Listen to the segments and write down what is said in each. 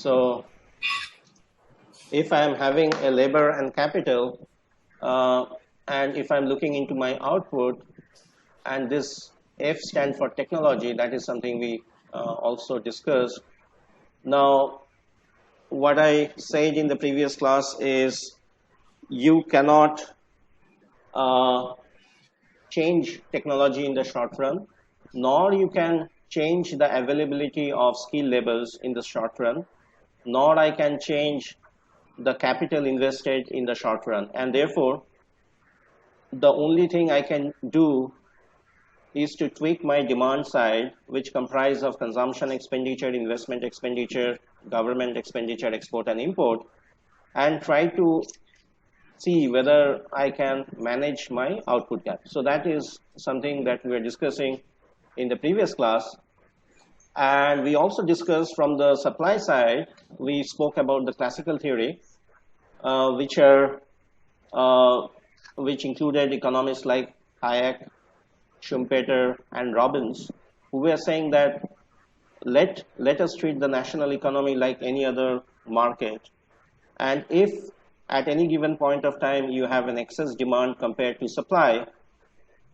So if I am having a labor and capital, and if I'm looking into my output, and this F stands for technology, that is something we also discussed. Now, what I said in the previous class is you cannot change technology in the short run, nor you can change the availability of skilled labors in the short run, nor I can change the capital invested in the short run. And therefore, the only thing I can do is to tweak my demand side, which comprise of consumption expenditure, investment expenditure, government expenditure, export and import, and try to see whether I can manage my output gap. So that is something that we were discussing in the previous class. And we also discussed from the supply side, we spoke about the classical theory, which included economists like Hayek, Schumpeter, and Robbins, who were saying that let us treat the national economy like any other market. And if at any given point of time you have an excess demand compared to supply,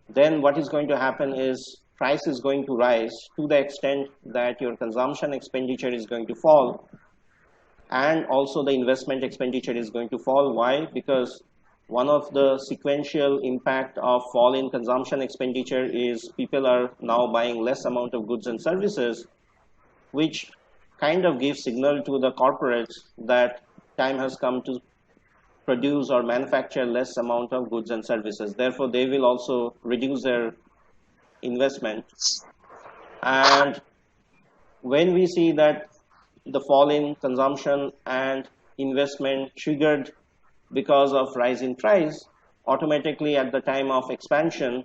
then what is going to happen is price is going to rise to the extent that your consumption expenditure is going to fall, and also the investment expenditure is going to fall. Why? Because one of the sequential impact of fall in consumption expenditure is people are now buying less amount of goods and services, which kind of gives signal to the corporates that time has come to produce or manufacture less amount of goods and services. Therefore, they will also reduce their investment. And when we see that the fall in consumption and investment triggered because of rise in price, automatically at the time of expansion,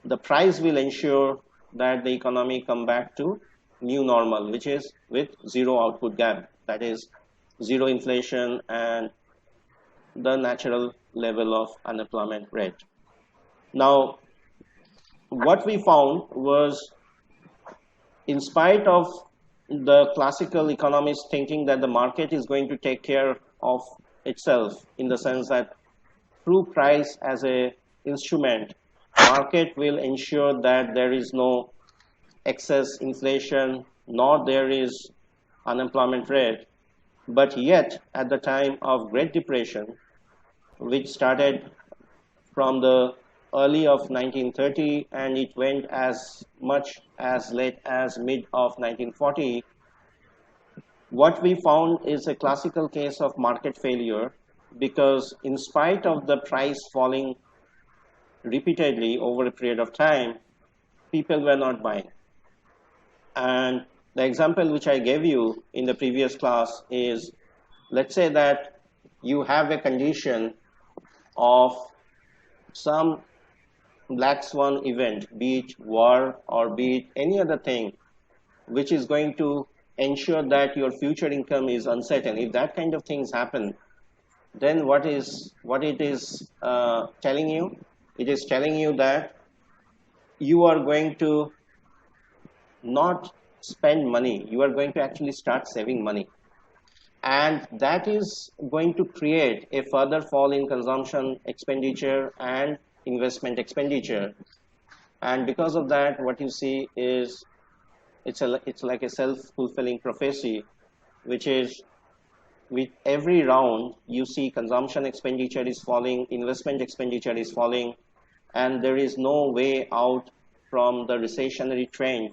the price will ensure that the economy come back to new normal, which is with zero output gap, that is zero inflation and the natural level of unemployment rate. Now, what we found was, in spite of the classical economists thinking that the market is going to take care of itself, in the sense that through price as a instrument, market will ensure that there is no excess inflation, nor there is unemployment rate. But yet, at the time of Great Depression, which started from the early of 1930 and it went as much as late as mid of 1940, what we found is a classical case of market failure, because in spite of the price falling repeatedly over a period of time, people were not buying. And the example which I gave you in the previous class is, let's say that you have a condition of some black swan event, be it war or be it any other thing, which is going to ensure that your future income is uncertain. If that kind of things happen, then what it is telling you? It is telling you that you are going to not spend money. You are going to actually start saving money. And that is going to create a further fall in consumption expenditure and investment expenditure. And because of that, what you see is it's like a self-fulfilling prophecy, which is with every round you see consumption expenditure is falling, investment expenditure is falling, and there is no way out from the recessionary trend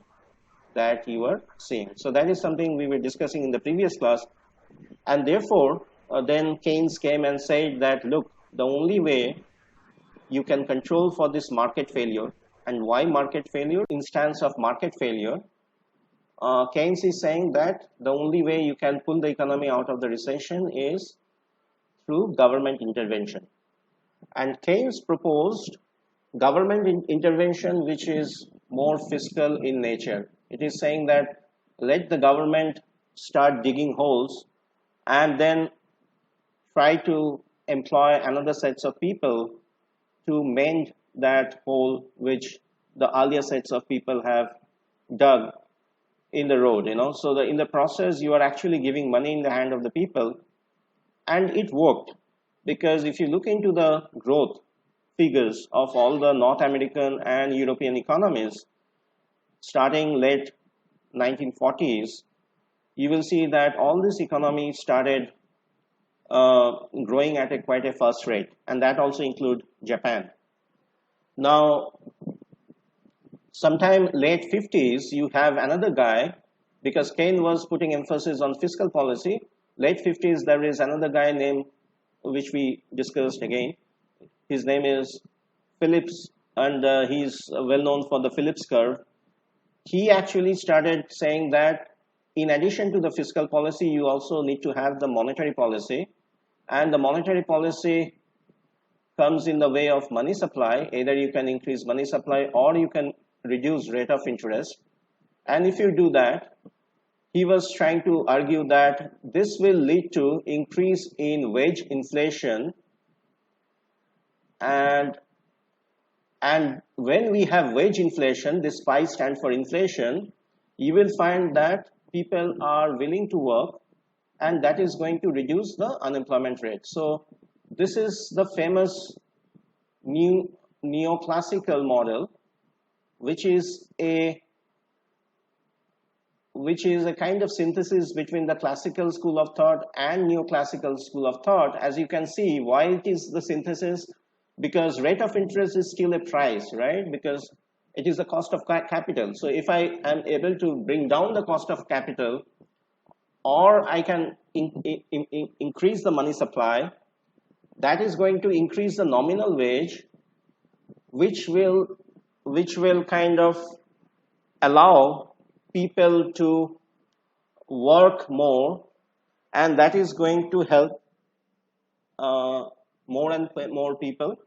that you are seeing. So that is something we were discussing in the previous class. And therefore, then Keynes came and said that, look, the only way you can control for this market failure, and why market failure? Instance of market failure, Keynes is saying that the only way you can pull the economy out of the recession is through government intervention. And Keynes proposed government intervention which is more fiscal in nature. It is saying that let the government start digging holes and then try to employ another sets of people to mend that hole which the earlier sets of people have dug in the road, So in the process, you are actually giving money in the hand of the people, and it worked, because if you look into the growth figures of all the North American and European economies, starting late 1940s, you will see that all these economies started growing at quite a fast rate, and that also include Japan. Now, sometime late 50s, you have another guy, because Keynes was putting emphasis on fiscal policy. Late 50s, there is another guy named, which we discussed again. His name is Phillips, and he's well known for the Phillips curve. He actually started saying that in addition to the fiscal policy, you also need to have the monetary policy. And the monetary policy comes in the way of money supply. Either you can increase money supply or you can reduce rate of interest. And if you do that, he was trying to argue that this will lead to increase in wage inflation. And when we have wage inflation, this phi stands for inflation, you will find that people are willing to work, and that is going to reduce the unemployment rate. So this is the famous neoclassical model, which is a kind of synthesis between the classical school of thought and neoclassical school of thought. As you can see, why it is the synthesis? Because rate of interest is still a price, right? Because it is the cost of capital. So if I am able to bring down the cost of capital, or I can increase the money supply, that is going to increase the nominal wage, which will kind of allow people to work more, and that is going to help more and more people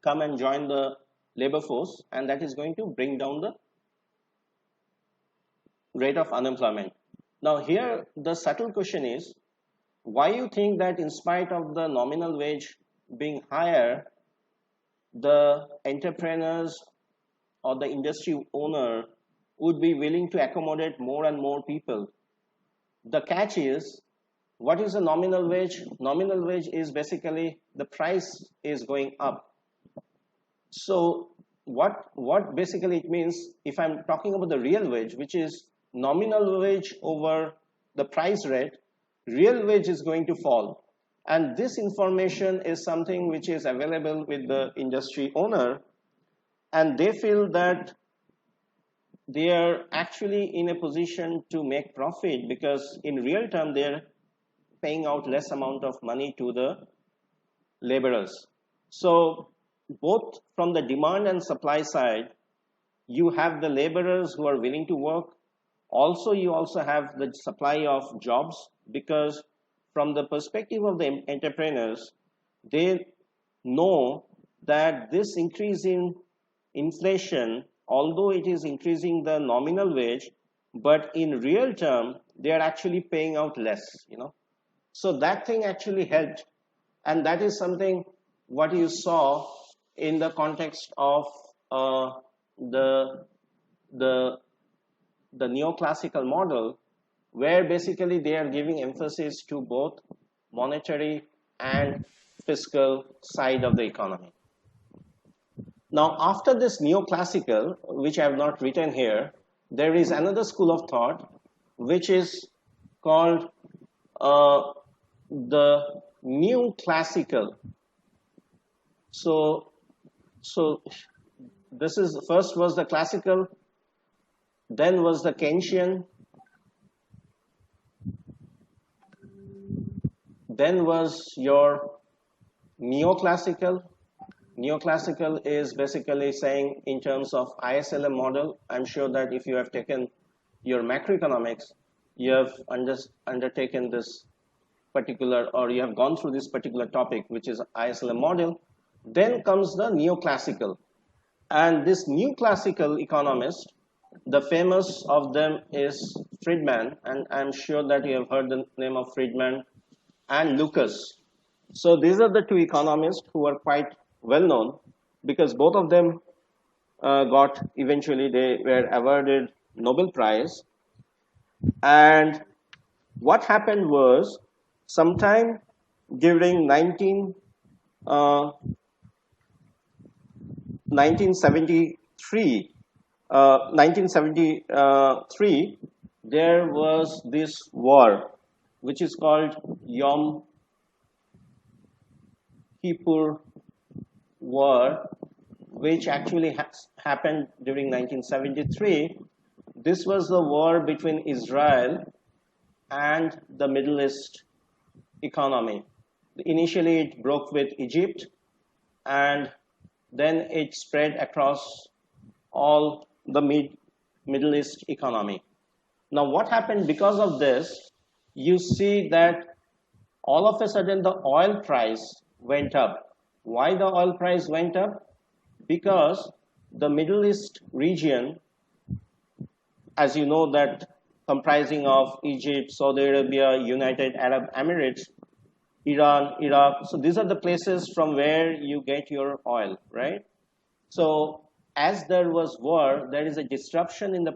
come and join the labor force, and that is going to bring down the rate of unemployment. Now here the subtle question is, why you think that in spite of the nominal wage being higher, the entrepreneurs or the industry owner would be willing to accommodate more and more people? The catch is, what is the nominal wage? Nominal wage is basically the price is going up. So what basically it means, if I'm talking about the real wage, which is nominal wage over the price rate, real wage is going to fall. And this information is something which is available with the industry owner, and they feel that they are actually in a position to make profit, because in real term they're paying out less amount of money to the laborers. So both from the demand and supply side, you have the laborers who are willing to work. Also, you also have the supply of jobs, because from the perspective of the entrepreneurs, they know that this increase in inflation, although it is increasing the nominal wage, but in real term, they are actually paying out less, So that thing actually helped. And that is something what you saw in the context of the neoclassical model, where basically they are giving emphasis to both monetary and fiscal side of the economy. Now, after this neoclassical, which I have not written here, there is another school of thought, which is called the new classical. So this is, first was the classical, then was the Keynesian, then was your neoclassical. Neoclassical is basically saying in terms of ISLM model. I'm sure that if you have taken your macroeconomics, you have undertaken this particular, or you have gone through this particular topic, which is ISLM model. Then comes the neoclassical. And this neoclassical economist, the famous of them is Friedman, and I'm sure that you have heard the name of Friedman, and Lucas. So these are the two economists who are quite well known, because both of them eventually they were awarded Nobel Prize. And what happened was, sometime during 1973, 1973, there was this war, which is called Yom Kippur War, which actually happened during 1973. This was the war between Israel and the Middle East economy. Initially, it broke with Egypt, and then it spread across all the Middle East economy. Now, what happened because of this? You see that all of a sudden the oil price went up. Why the oil price went up? Because the Middle East region, as you know, that comprising of Egypt, Saudi Arabia, United Arab Emirates, Iran, Iraq. So these are the places from where you get your oil, right? So as there was war, there is a disruption in the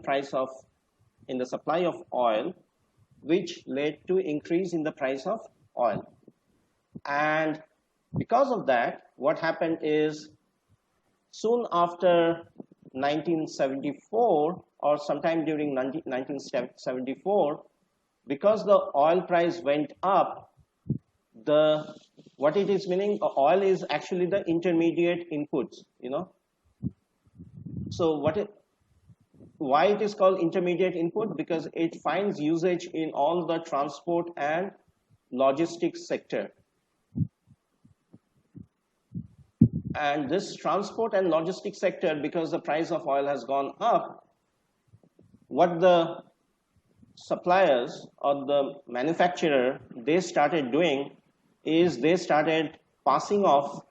in the supply of oil, which led to increase in the price of oil. And because of that, what happened is, soon after 1974, or sometime during 1974, because the oil price went up, what it is meaning, oil is actually the intermediate inputs, So why it is called intermediate input? Because it finds usage in all the transport and logistics sector. And this transport and logistics sector, because the price of oil has gone up, what the suppliers or the manufacturer, they started doing is they started passing off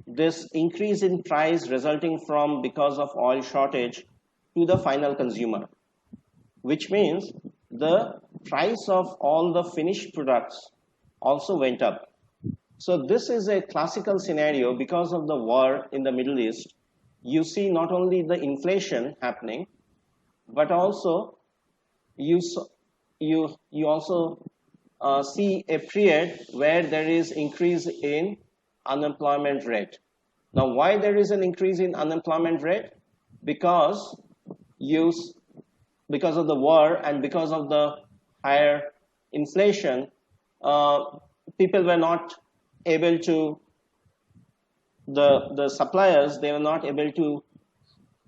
this increase in price resulting from because of oil shortage to the final consumer, which means the price of all the finished products also went up. So this is a classical scenario. Because of the war in the Middle East, you see not only the inflation happening, but also you also see a period where there is increase in unemployment rate. Now, why there is an increase in unemployment rate? Because of the war and because of the higher inflation, people were not able to, the suppliers, they were not able to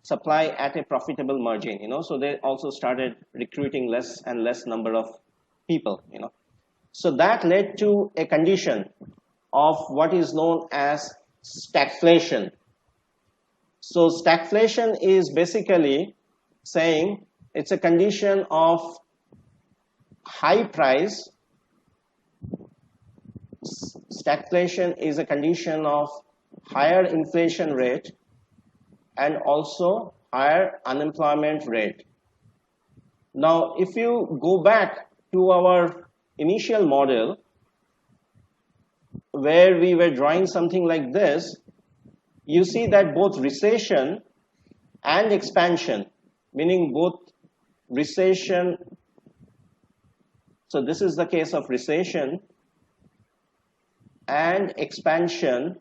supply at a profitable margin, so they also started recruiting less and less number of people, So that led to a condition of what is known as stagflation. So stagflation is basically saying it's a condition of high price. Stagflation is a condition of higher inflation rate and also higher unemployment rate. Now, if you go back to our initial model, where we were drawing something like this, you see that both recession and expansion, meaning both recession, so this is the case of recession and expansion,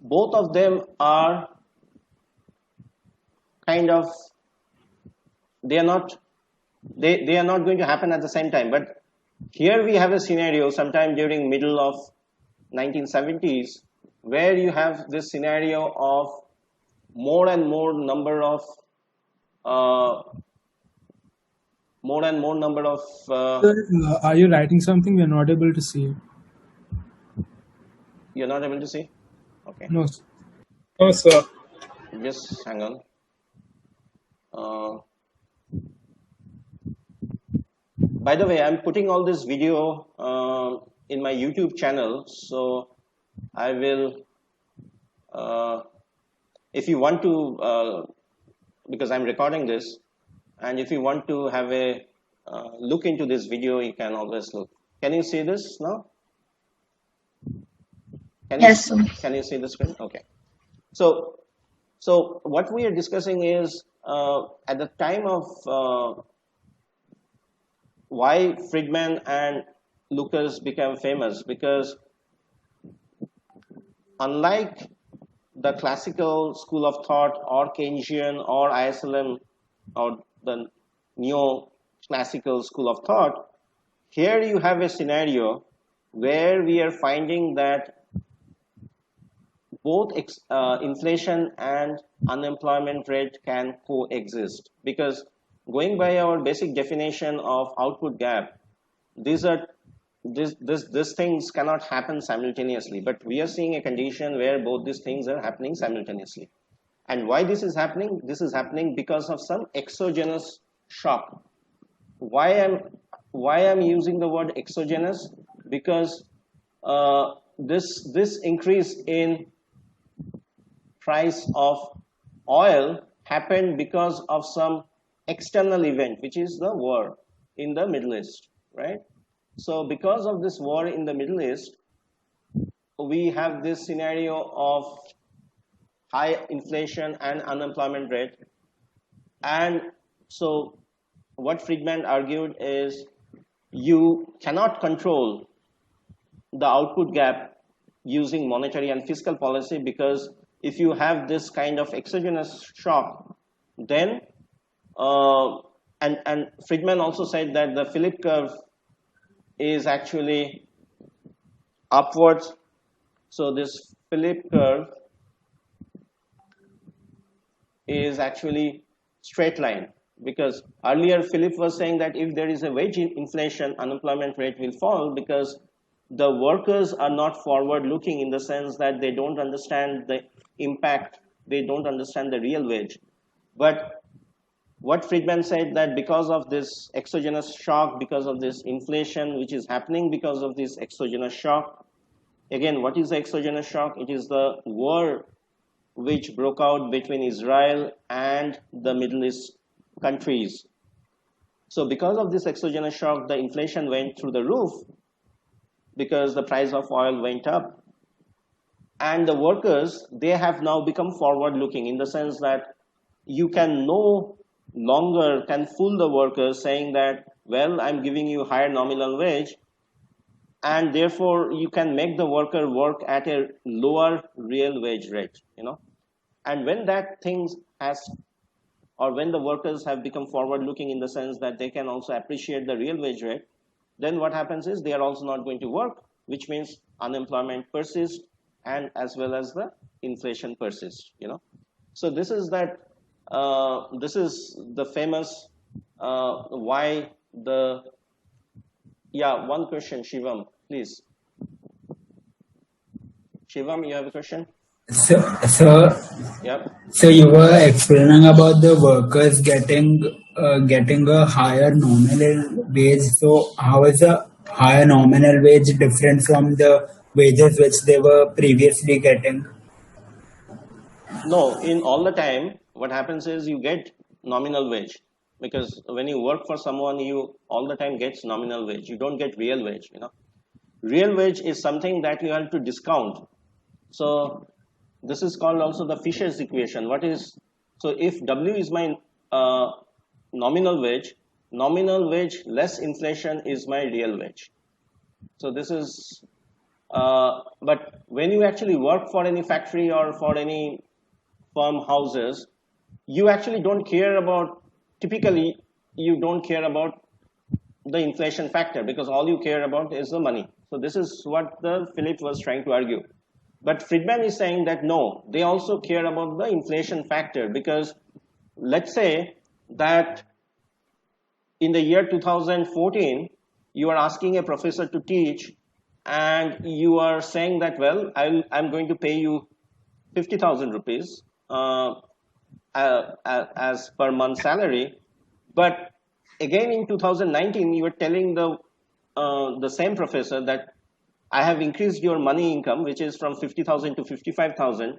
both of them are kind of, they are not going to happen at the same time. But here we have a scenario sometime during middle of 1970s where you have this scenario of more and more number of Sir, are you writing something? We are not able to see. You're not able to see? Okay. No, sir. No, sir. Just hang on. By the way, I'm putting all this video in my YouTube channel, so I will, if you want to, because I'm recording this, and if you want to have a look into this video, you can always look. Can you see this now? Yes, sir. Can you see the screen? Okay. So So what we are discussing is at the time of why Friedman and Lucas became famous, because unlike the classical school of thought or Keynesian or ISLM or the neo-classical school of thought, here you have a scenario where we are finding that both inflation and unemployment rate can coexist, because going by our basic definition of output gap, these are these things cannot happen simultaneously, but we are seeing a condition where both these things are happening simultaneously. And why this is happening? This is happening because of some exogenous shock. Why I'm using the word exogenous? Because this increase in price of oil happened because of some external event, which is the war in the Middle East, right? So because of this war in the Middle East, we have this scenario of high inflation and unemployment rate. And so what Friedman argued is you cannot control the output gap using monetary and fiscal policy, because if you have this kind of exogenous shock, then and Friedman also said that the Philip curve is actually upwards. So this Philip curve is actually straight line, because earlier Philip was saying that if there is a wage inflation, unemployment rate will fall, because the workers are not forward looking, in the sense that they don't understand the impact, they don't understand the real wage. But what Friedman said, that because of this exogenous shock, because of this inflation which is happening because of this exogenous shock, again, what is the exogenous shock? It is the war which broke out between Israel and the Middle East countries. So because of this exogenous shock, the inflation went through the roof, because the price of oil went up. And the workers, they have now become forward looking, in the sense that you can no longer can fool the workers saying that, well, I'm giving you higher nominal wage, and therefore you can make the worker work at a lower real wage rate, and when that thing has, or when the workers have become forward looking, in the sense that they can also appreciate the real wage rate, then what happens is they are also not going to work, which means unemployment persists, and as well as the inflation persists. So this is the famous why the one question, Shivam, please. Shivam, you have a question? So Yeah. So you were explaining about the workers getting a higher nominal wage. So how is a higher nominal wage different from the wages which they were previously getting? No, in all the time, what happens is you get nominal wage, because when you work for someone, you all the time gets nominal wage. You don't get real wage. Real wage is something that you have to discount. So this is called also the Fisher's equation. So if W is my nominal wage less inflation is my real wage. So this is, but when you actually work for any factory or for any firm houses, you actually don't care about, typically you don't care about the inflation factor, because all you care about is the money. So this is what the Philip was trying to argue. But Friedman is saying that no, they also care about the inflation factor, because let's say that in the year 2014, you are asking a professor to teach, and you are saying that, well, I'm going to pay you 50,000 rupees as per month salary. But again in 2019, you are telling the same professor that I have increased your money income, which is from 50,000 to 55,000.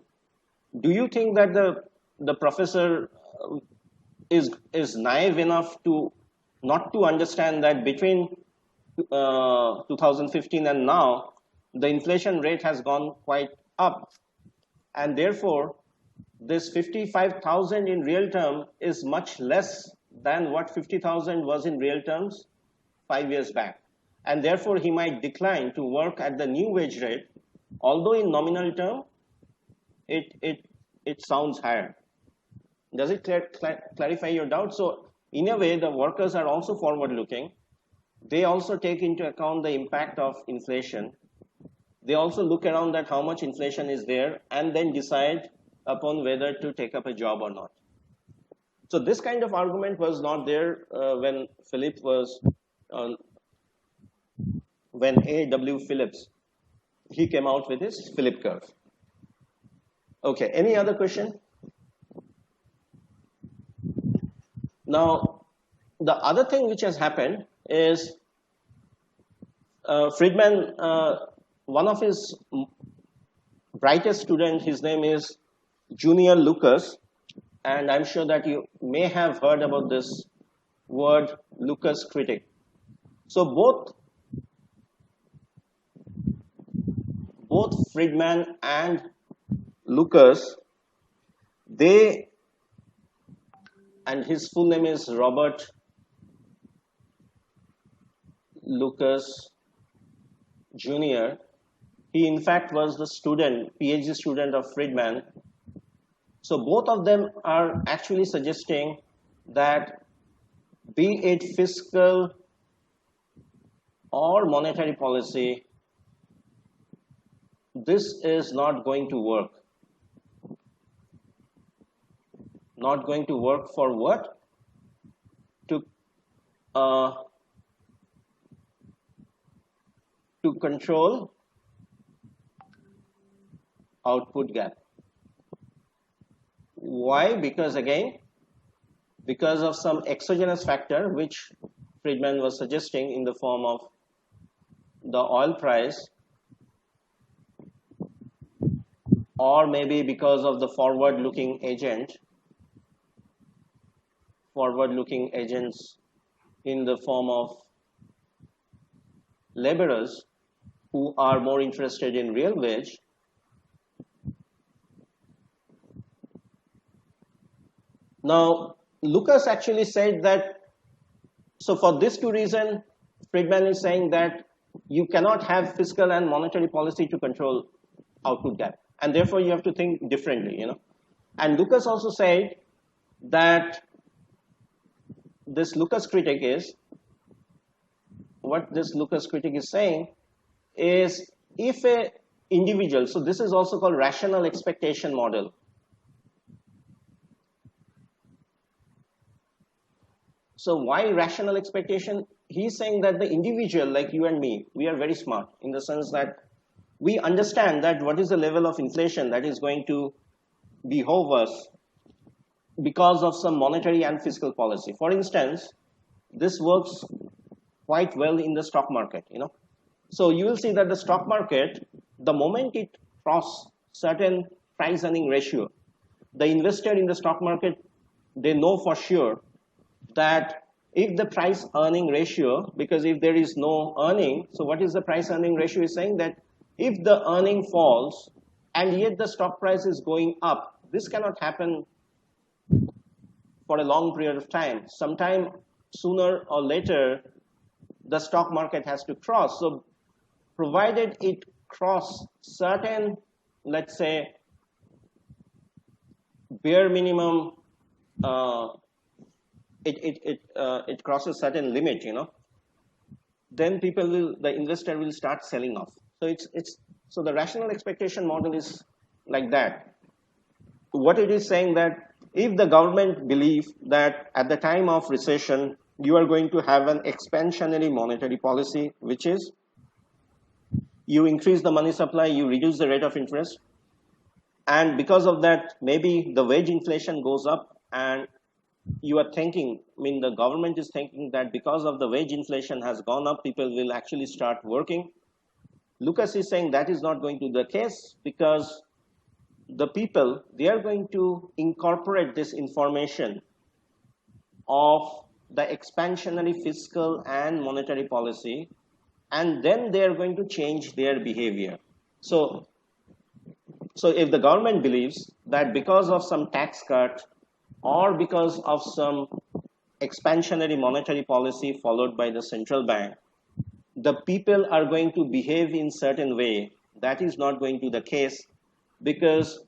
Do you think that the professor is naive enough to not to understand that between 2015 and now, the inflation rate has gone quite up, and therefore this 55,000 in real term is much less than what 50,000 was in real terms 5 years back. And therefore, he might decline to work at the new wage rate, although in nominal term, it sounds higher. Does it clarify your doubt? So in a way, the workers are also forward-looking. They also take into account the impact of inflation. They also look around at how much inflation is there and then decide upon whether to take up a job or not. So this kind of argument was not there when Philip was, when A.W. Phillips, he came out with his Philip curve. Okay, any other question? Now, the other thing which has happened is Friedman, one of his brightest students, his name is Junior Lucas, and I'm sure that you may have heard about this word Lucas critic. So both Friedman and Lucas, and his full name is Robert Lucas Jr. He in fact was the student, Ph.D. student of Friedman. So both of them are actually suggesting that be it fiscal or monetary policy, this is not going to work. Not going to work for what? To control output gap. Why? Because again, because of some exogenous factor which Friedman was suggesting in the form of the oil price, or maybe because of the forward-looking agents in the form of laborers who are more interested in real wage. Now, Lucas actually said that, so for these two reasons, Friedman is saying that you cannot have fiscal and monetary policy to control output gap. And therefore, you have to think differently, And Lucas also said that this Lucas critic is, what this Lucas critic is saying is if a individual, so this is also called rational expectation model. So why rational expectation? He's saying that the individual like you and me, we are very smart in the sense that we understand that what is the level of inflation that is going to behove us because of some monetary and fiscal policy. For instance, this works quite well in the stock market, So you will see that the stock market, the moment it crosses certain price earning ratio, the investor in the stock market, they know for sure that if the price earning ratio, because if there is no earning, so what is the price earning ratio is saying that if the earning falls and yet the stock price is going up, this cannot happen for a long period of time. Sometime sooner or later, the stock market has to cross. So provided it cross certain, let's say, bare minimum, it crosses certain limit, then the investor will start selling off. So so the rational expectation model is like that. What it is saying that if the government believes that at the time of recession, you are going to have an expansionary monetary policy, which is you increase the money supply, you reduce the rate of interest. And because of that, maybe the wage inflation goes up and you are thinking, the government is thinking that because of the wage inflation has gone up, people will actually start working. Lucas is saying that is not going to be the case because the people, they are going to incorporate this information of the expansionary fiscal and monetary policy, and then they are going to change their behavior. So So if the government believes that because of some tax cut or because of some expansionary monetary policy followed by the central bank, the people are going to behave in certain way, that is not going to be the case, because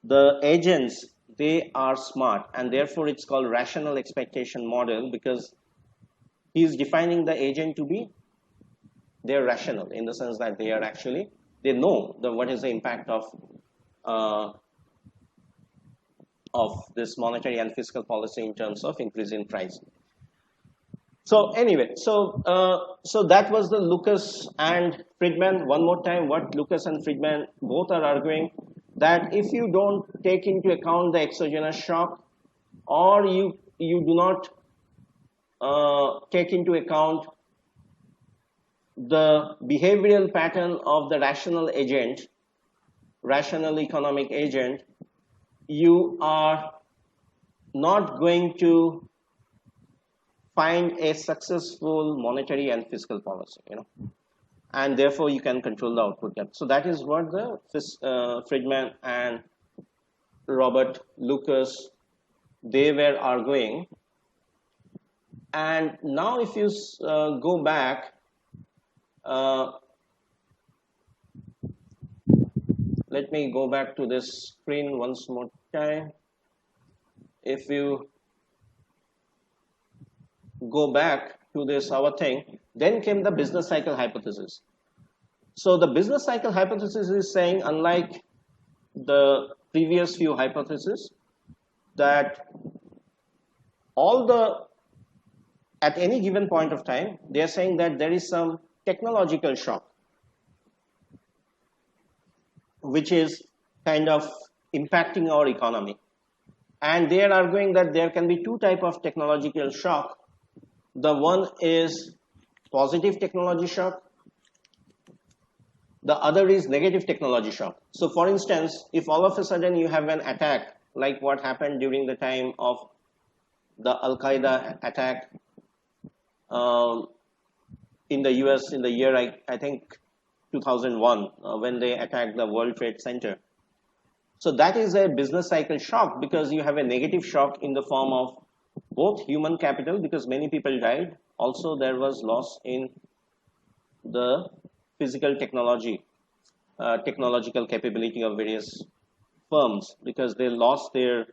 the agents, they are smart, and therefore it's called rational expectation model, because he is defining the agent to be, they're rational in the sense that they are actually, they know what is the impact uh, of this monetary and fiscal policy in terms of increasing price. So anyway, so that was the Lucas and Friedman. One more time, what Lucas and Friedman both are arguing, that if you don't take into account the exogenous shock, or you do not take into account the behavioral pattern of the rational agent, rational economic agent, you are not going to find a successful monetary and fiscal policy, and therefore you can control the output gap. So that is what the Friedman and Robert Lucas, they were arguing. And now if you go back, let me go back to this screen once more time. If you go back to this our thing, then came the business cycle hypothesis. So the business cycle hypothesis is saying, unlike the previous few hypotheses, that at any given point of time, they are saying that there is some technological shock which is kind of impacting our economy. And they are arguing that there can be two types of technological shock. The one is positive technology shock. The other is negative technology shock. So for instance, if all of a sudden you have an attack, like what happened during the time of the Al-Qaeda attack in the US in the year, I think, 2001, when they attacked the World Trade Center. So that is a business cycle shock, because you have a negative shock in the form of both human capital, because many people died. Also, there was loss in the physical technology, technological capability of various firms, because they lost their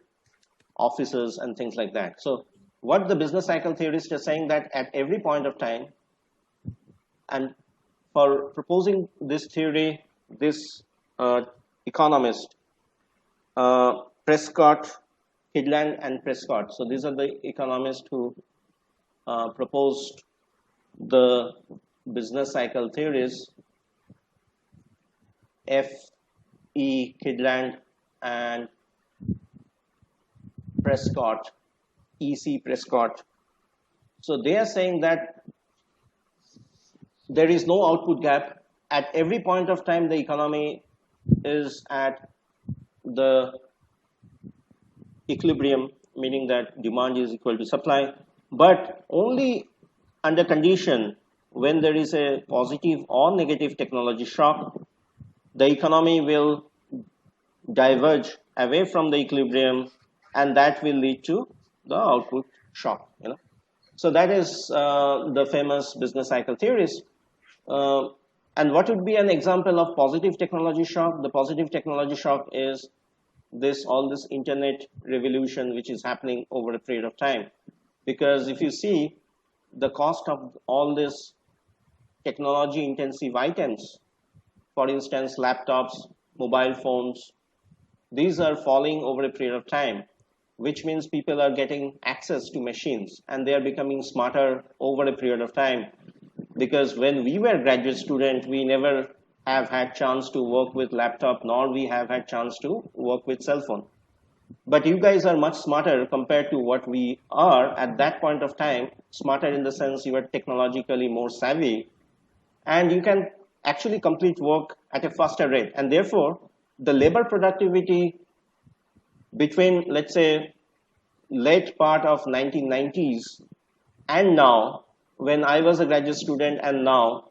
offices and things like that. So what the business cycle theorists are saying, that at every point of time, and for proposing this theory, this economist, Prescott, Kydland and Prescott. So these are the economists who proposed the business cycle theories, F. E. Kydland and Prescott, E. C. Prescott. So they are saying that there is no output gap. At every point of time, the economy is at the equilibrium, meaning that demand is equal to supply, but only under condition when there is a positive or negative technology shock, the economy will diverge away from the equilibrium, and that will lead to the output shock. So that is the famous business cycle theories. And what would be an example of positive technology shock? The positive technology shock is all this internet revolution which is happening over a period of time. Because if you see the cost of all this technology intensive items, for instance, laptops, mobile phones, these are falling over a period of time, which means people are getting access to machines and they are becoming smarter over a period of time. Because when we were graduate students, we never have had chance to work with laptop, nor we have had chance to work with cell phone. But you guys are much smarter compared to what we are at that point of time, smarter in the sense you are technologically more savvy, and you can actually complete work at a faster rate. And therefore, the labor productivity between, let's say, late part of 1990s and now, when I was a graduate student and now,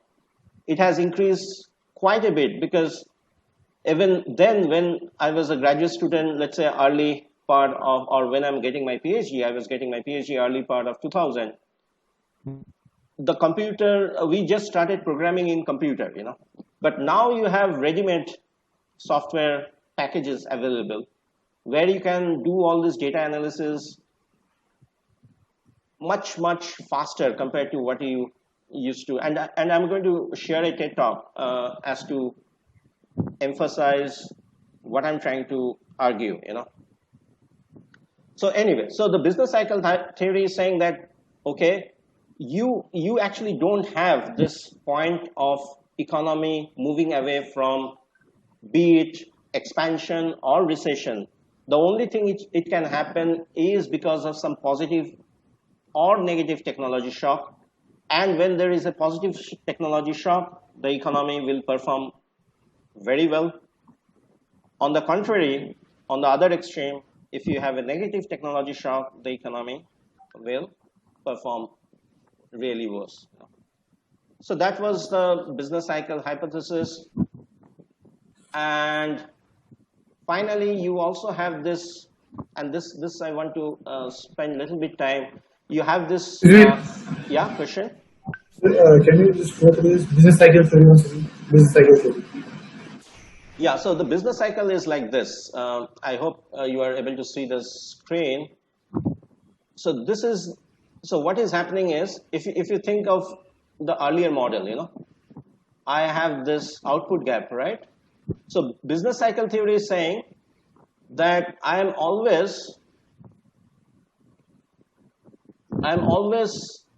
it has increased quite a bit, because Even then, when I was a graduate student, let's say early part of, or when I'm getting my PhD, I was getting my PhD early part of 2000. The computer, we just started programming in computer, but now you have ready-made software packages available where you can do all this data analysis much, much faster compared to what you used to. And I'm going to share a TED talk as to emphasize what I'm trying to argue, So anyway, so the business cycle theory is saying that, okay, you actually don't have this point of economy moving away from, be it expansion or recession. The only thing it can happen is because of some positive or negative technology shock. And when there is a positive technology shock, the economy will perform very well. On the contrary, on the other extreme, if you have a negative technology shock, the economy will perform really worse. So that was the business cycle hypothesis. And finally, you also have this, and this I want to spend a little bit time. You have this, yeah, question? Can you just go through this business cycle theory once again? Business cycle theory. Yeah, so the business cycle is like this. I hope you are able to see the screen. So this is, so what is happening is, if you think of the earlier model, I have this output gap, right? So business cycle theory is saying that I am always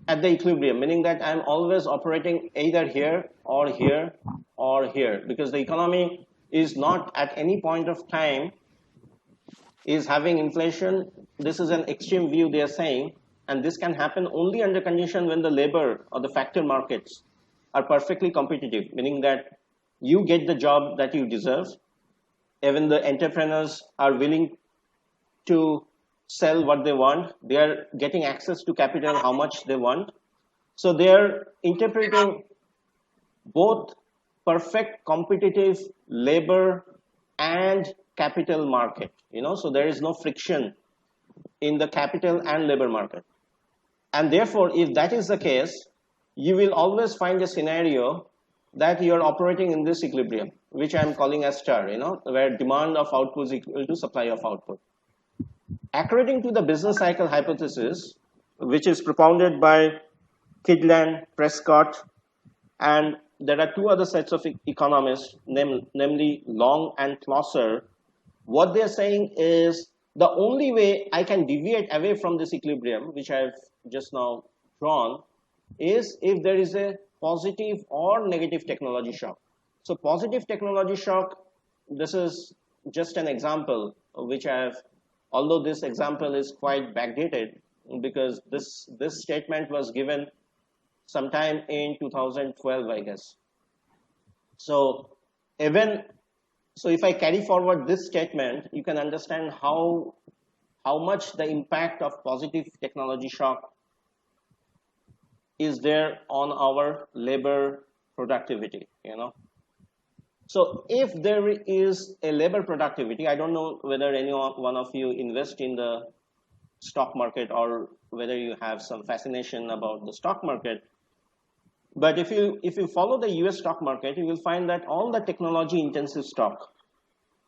at the equilibrium, meaning that I'm always operating either here or here or here, because the economy is not at any point of time is having inflation. This is an extreme view they are saying, and this can happen only under condition when the labor or the factor markets are perfectly competitive, meaning that you get the job that you deserve. Even the entrepreneurs are willing to sell what they want. They are getting access to capital how much they want. So they are interpreting both perfect competitive labor and capital market, so there is no friction in the capital and labor market. And therefore, if that is the case, you will always find a scenario that you are operating in this equilibrium, which I am calling as star, where demand of output is equal to supply of output. According to the business cycle hypothesis, which is propounded by Kydland, Prescott, and there are two other sets of economists, namely Long and Closser. What they're saying is the only way I can deviate away from this equilibrium, which I've just now drawn, is if there is a positive or negative technology shock. So positive technology shock, this is just an example, which I have, although this example is quite backdated, because this statement was given sometime in 2012, I guess. So if I carry forward this statement, you can understand how much the impact of positive technology shock is there on our labor productivity, So if there is a labor productivity, I don't know whether any one of you invest in the stock market or whether you have some fascination about the stock market. But if you follow the US stock market, you will find that all the technology intensive stock,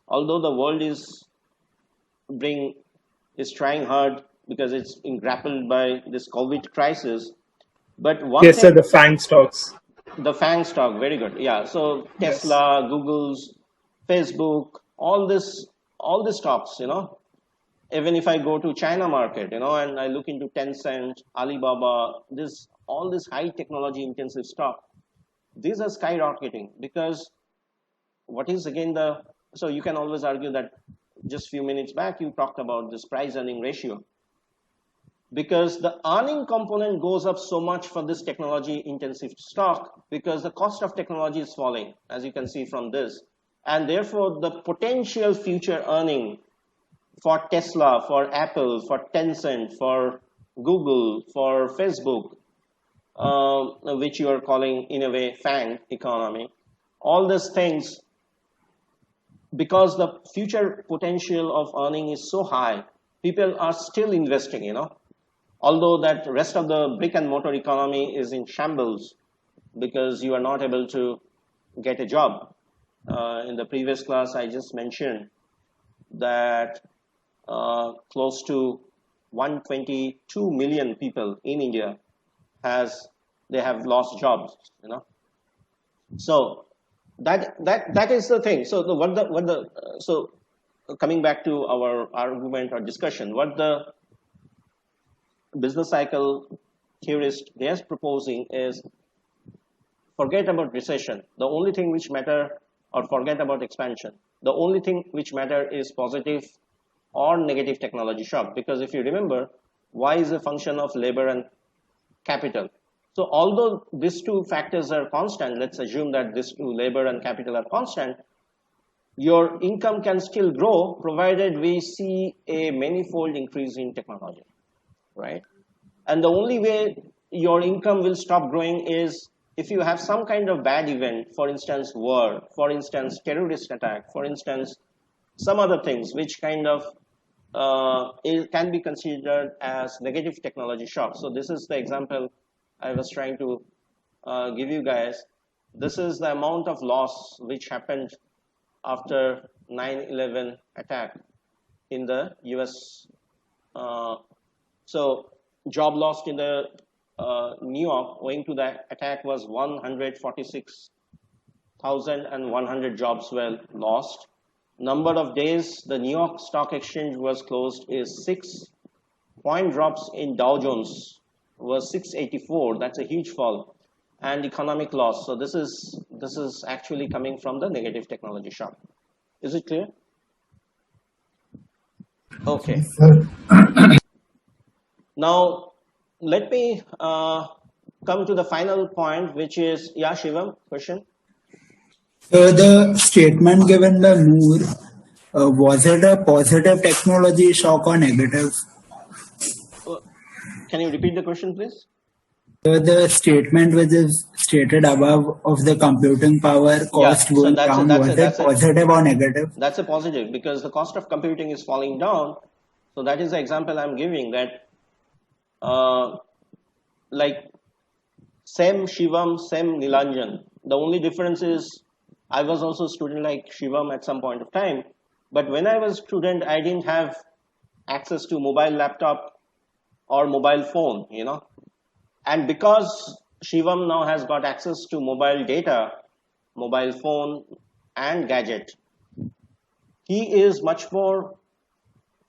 although the world is trying hard because it's being grappled by this COVID crisis, but one yes, sir, the FANG stocks. The FANG stock, very good. Yeah, so Tesla, yes. Google's, Facebook, all this stocks, Even if I go to China market, and I look into Tencent, Alibaba, all this high technology intensive stock, these are skyrocketing because what is again so you can always argue that just a few minutes back you talked about this price earning ratio, because the earning component goes up so much for this technology intensive stock because the cost of technology is falling, as you can see from this, and therefore the potential future earning for Tesla, for Apple, for Tencent, for Google, for Facebook, which you are calling in a way FANG economy, all these things because the future potential of earning is so high, people are still investing, although that rest of the brick and mortar economy is in shambles because you are not able to get a job. In the previous class, I just mentioned that close to 122 million people in India they have lost jobs, So that is the thing. So so coming back to our argument or discussion, what the business cycle theorist they are proposing is forget about recession. The only thing which matter, or forget about expansion. The only thing which matter is positive or negative technology shock. Because if you remember, Y is a function of labor and capital. So although these two factors are constant, let's assume that these two, labor and capital, are constant, your income can still grow provided we see a manifold increase in technology, right? And the only way your income will stop growing is if you have some kind of bad event, for instance, war, for instance, terrorist attack, for instance, some other things which kind of it can be considered as negative technology shock. So this is the example I was trying to give you guys. This is the amount of loss which happened after 9/11 attack in the US. So job lost in the New York owing to that attack was 146,100 jobs were lost. Number of days the New York Stock Exchange was closed is 6. Point drops in Dow Jones was 684. That's a huge fall, and economic loss. So this is actually coming from the negative technology shock. Is it clear? Okay. Now let me come to the final point, which is Shivam, question. So the statement given by Moore, was it a positive technology shock or negative? Can you repeat the question, please? So the statement which is stated above of the computing power cost going down, was it positive or negative? That's a positive because the cost of computing is falling down. So that is the example I'm giving, that like same Shivam, same Nilanjan. The only difference is I was also a student like Shivam at some point of time, but when I was a student, I didn't have access to mobile laptop or mobile phone, And because Shivam now has got access to mobile data, mobile phone, and gadget, he is much more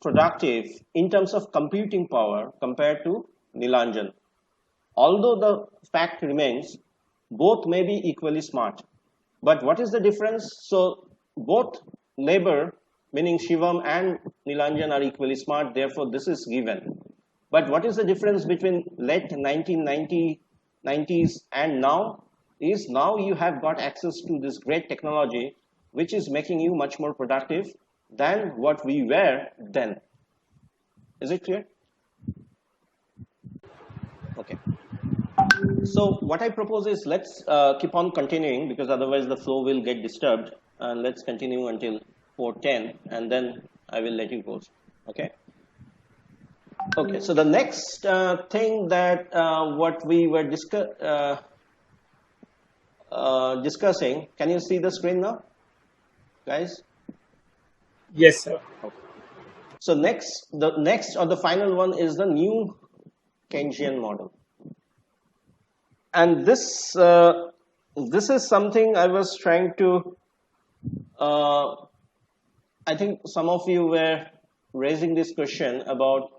productive in terms of computing power compared to Nilanjan. Although the fact remains, both may be equally smart. But what is the difference? So both labor, meaning Shivam and Nilanjan, are equally smart, therefore this is given. But what is the difference between late 1990s and now? Is now you have got access to this great technology, which is making you much more productive than what we were then. Is it clear? Okay. So what I propose is let's keep on continuing, because otherwise the flow will get disturbed. And let's continue until 4:10, and then I will let you go. Okay. Okay. So the next thing that what we were discussing. Can you see the screen now, guys? Yes, sir. Okay. So the next or the final one is the new Kenjian model. And this is something I was trying to, I think some of you were raising this question about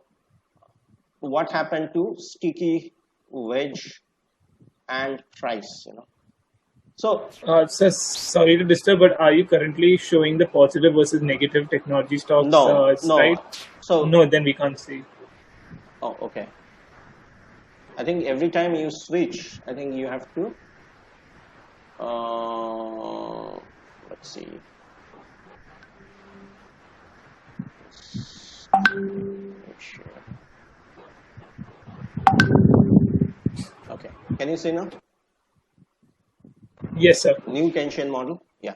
what happened to sticky wedge and trice, So, sir, sorry to disturb, but are you currently showing the positive versus negative technology stocks? No. Right? So no, then we can't see. Oh, okay. I think every time you switch, I think you have to. Let's see. Make sure. Okay. Can you see now? Yes, sir. New Kenjian model. Yeah.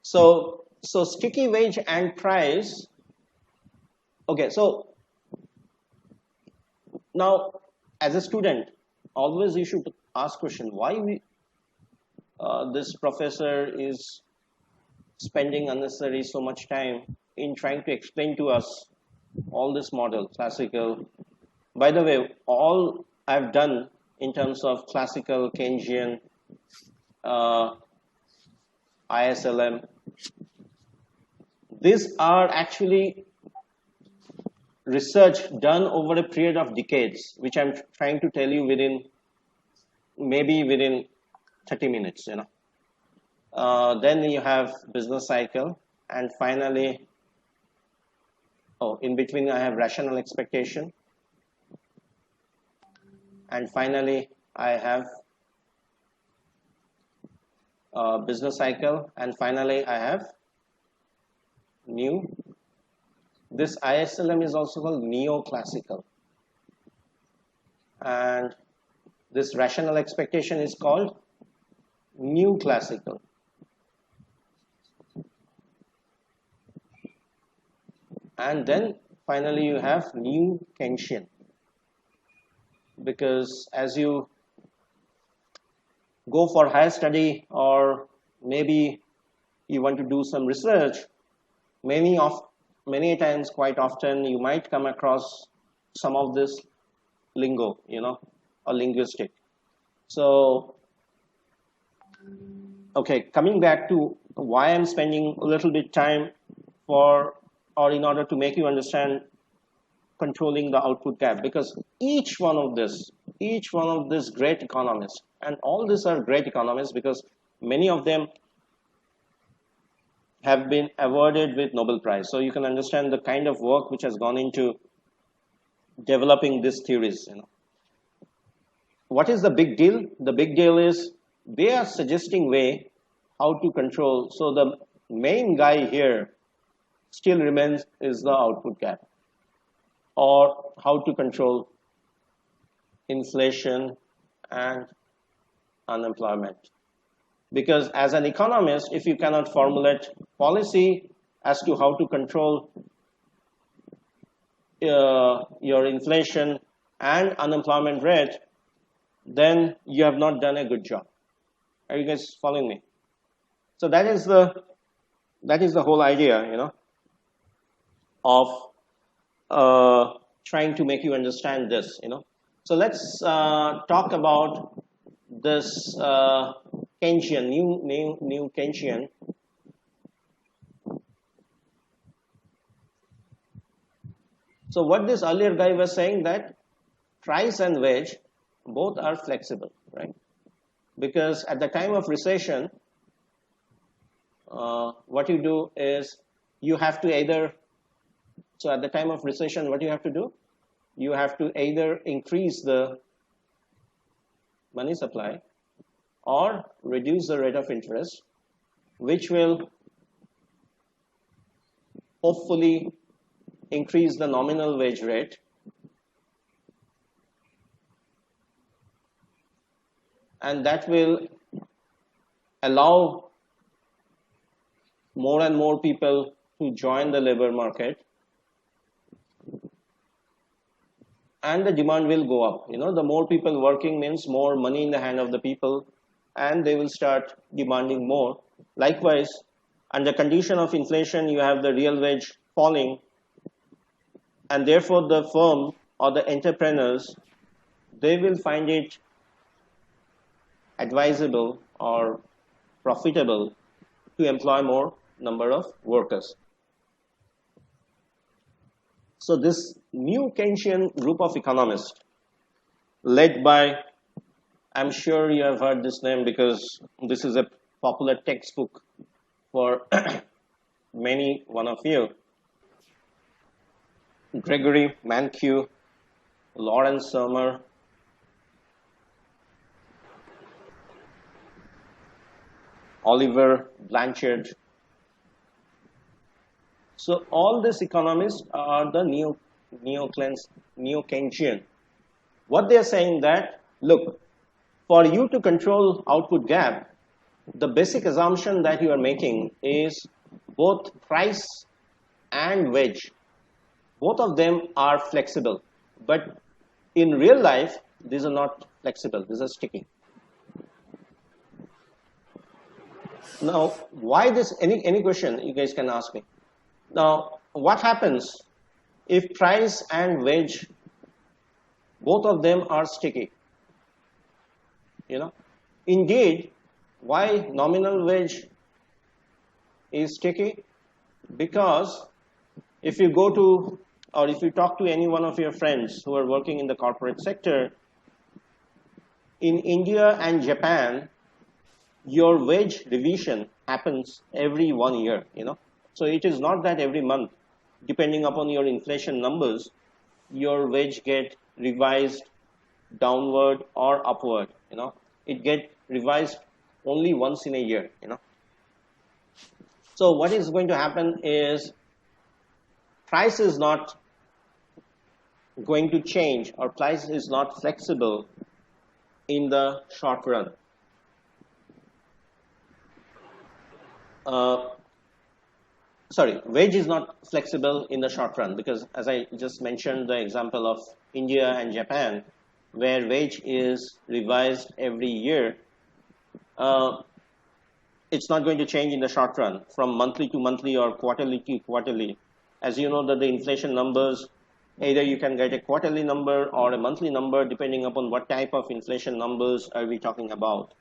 So So sticky wage and price. Okay, so now as a student, always you should ask question, why this professor is spending unnecessary so much time in trying to explain to us all this model, classical. By the way, all I've done in terms of classical, Keynesian, ISLM, these are actually research done over a period of decades, which I'm trying to tell you maybe within 30 minutes, Then you have business cycle, and finally, in between I have rational expectation, and finally I have business cycle, and finally I have new. This ISLM is also called neoclassical, and this rational expectation is called new classical. And then finally you have new Keynesian, because as you go for higher study or maybe you want to do some research, many times, quite often, you might come across some of this lingo, or linguistic. So, okay, coming back to why I'm spending a little bit time in order to make you understand controlling the output gap, because each one of these great economists, and all these are great economists because many of them have been awarded with Nobel Prize. So you can understand the kind of work which has gone into developing these theories. What is the big deal? The big deal is they are suggesting way how to control. So the main guy here still remains is the output gap, or how to control inflation and unemployment. Because as an economist, if you cannot formulate policy as to how to control your inflation and unemployment rate, then you have not done a good job. Are you guys following me? So that is the whole idea, of trying to make you understand this, So let's talk about this Keynesian, new Keynesian. So what this earlier guy was saying, that price and wage both are flexible, right? Because at the time of recession, what you do is you have to either, so at the time of recession, what you have to do? You have to either increase the money supply or reduce the rate of interest, which will hopefully increase the nominal wage rate, and that will allow more and more people to join the labor market, and the demand will go up. The more people working means more money in the hand of the people, and they will start demanding more. Likewise, under condition of inflation, you have the real wage falling, and therefore the firm or the entrepreneurs, they will find it advisable or profitable to employ more number of workers. So this new Keynesian group of economists, led by, I'm sure you have heard this name because this is a popular textbook for one of you, Gregory Mankiw, Lawrence Summers, Oliver Blanchard. So all these economists are the neo-Keynesian. What they are saying that, look, for you to control output gap, the basic assumption that you are making is both price and wage, both of them are flexible. But in real life, these are not flexible, these are sticky. Now, why this? Any question you guys can ask me. Now, what happens if price and wage, both of them are sticky? Indeed, why nominal wage is sticky? Because if you go to, or if you talk to any one of your friends who are working in the corporate sector, in India and Japan, your wage revision happens every 1 year, So it is not that every month, depending upon your inflation numbers, your wage get revised downward or upward, It get revised only once in a year, So what is going to happen is price is not going to change, or price is not flexible in the short run. Wage is not flexible in the short run, because as I just mentioned the example of India and Japan, where wage is revised every year, it's not going to change in the short run from monthly to monthly or quarterly to quarterly. As you know that the inflation numbers, either you can get a quarterly number or a monthly number depending upon what type of inflation numbers are we talking about.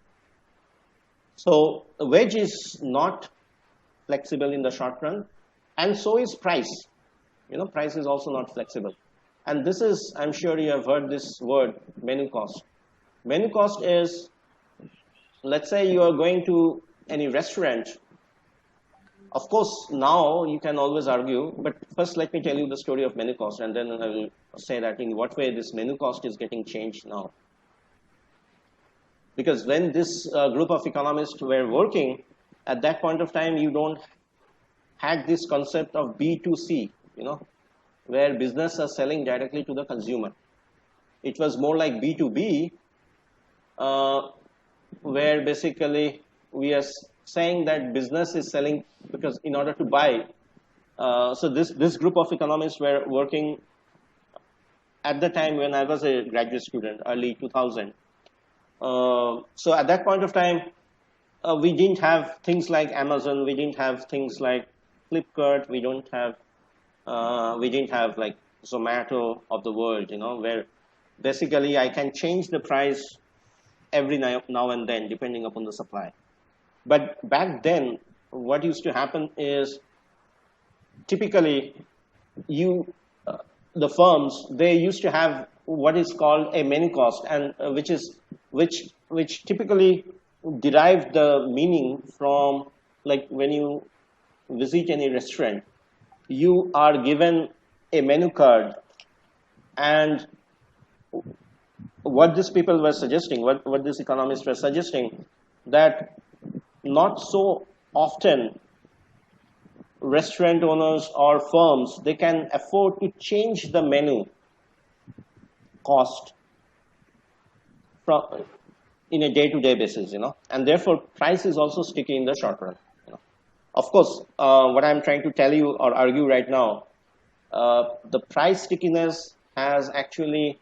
So wage is not flexible in the short run, and so is price. Price is also not flexible. And this is, I'm sure you have heard this word, menu cost. Menu cost is, let's say you are going to any restaurant. Of course, now you can always argue, but first let me tell you the story of menu cost, and then I will say that in what way this menu cost is getting changed now. Because when this group of economists were working, at that point of time, you don't had this concept of B2C, where business are selling directly to the consumer. It was more like B2B, where basically we are saying that business is selling because in order to buy. So this group of economists were working at the time when I was a graduate student, early 2000. So at that point of time, we didn't have things like Amazon, we didn't have things like Flipkart, we didn't have like Zomato of the world, where basically I can change the price every now and then depending upon the supply. But back then, what used to happen is typically the firms, they used to have what is called a menu cost, and which typically derived the meaning from, like, when you visit any restaurant, you are given a menu card, and what these people were suggesting, what these economists were suggesting, that not so often restaurant owners or firms, they can afford to change the menu cost from in a day-to-day basis, and therefore price is also sticky in the short run. Of course, what I'm trying to tell you or argue right now, the price stickiness has actually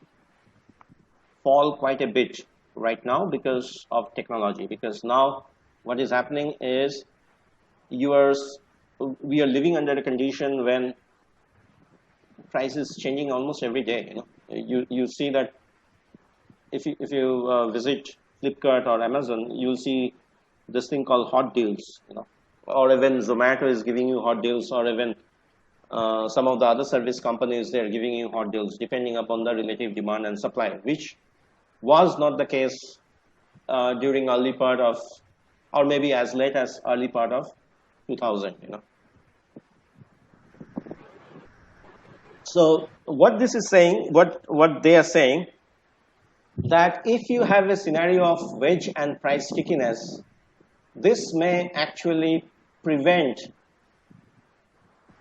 fall quite a bit right now because of technology. Because now what is happening is we are living under a condition when price is changing almost every day. You see that if you visit Flipkart or Amazon, you'll see this thing called hot deals, or even Zomato is giving you hot deals, or even some of the other service companies, they're giving you hot deals depending upon the relative demand and supply, which was not the case during early part of, or maybe as late as early part of 2000. So what this is saying, what they are saying, that if you have a scenario of wage and price stickiness, this may actually prevent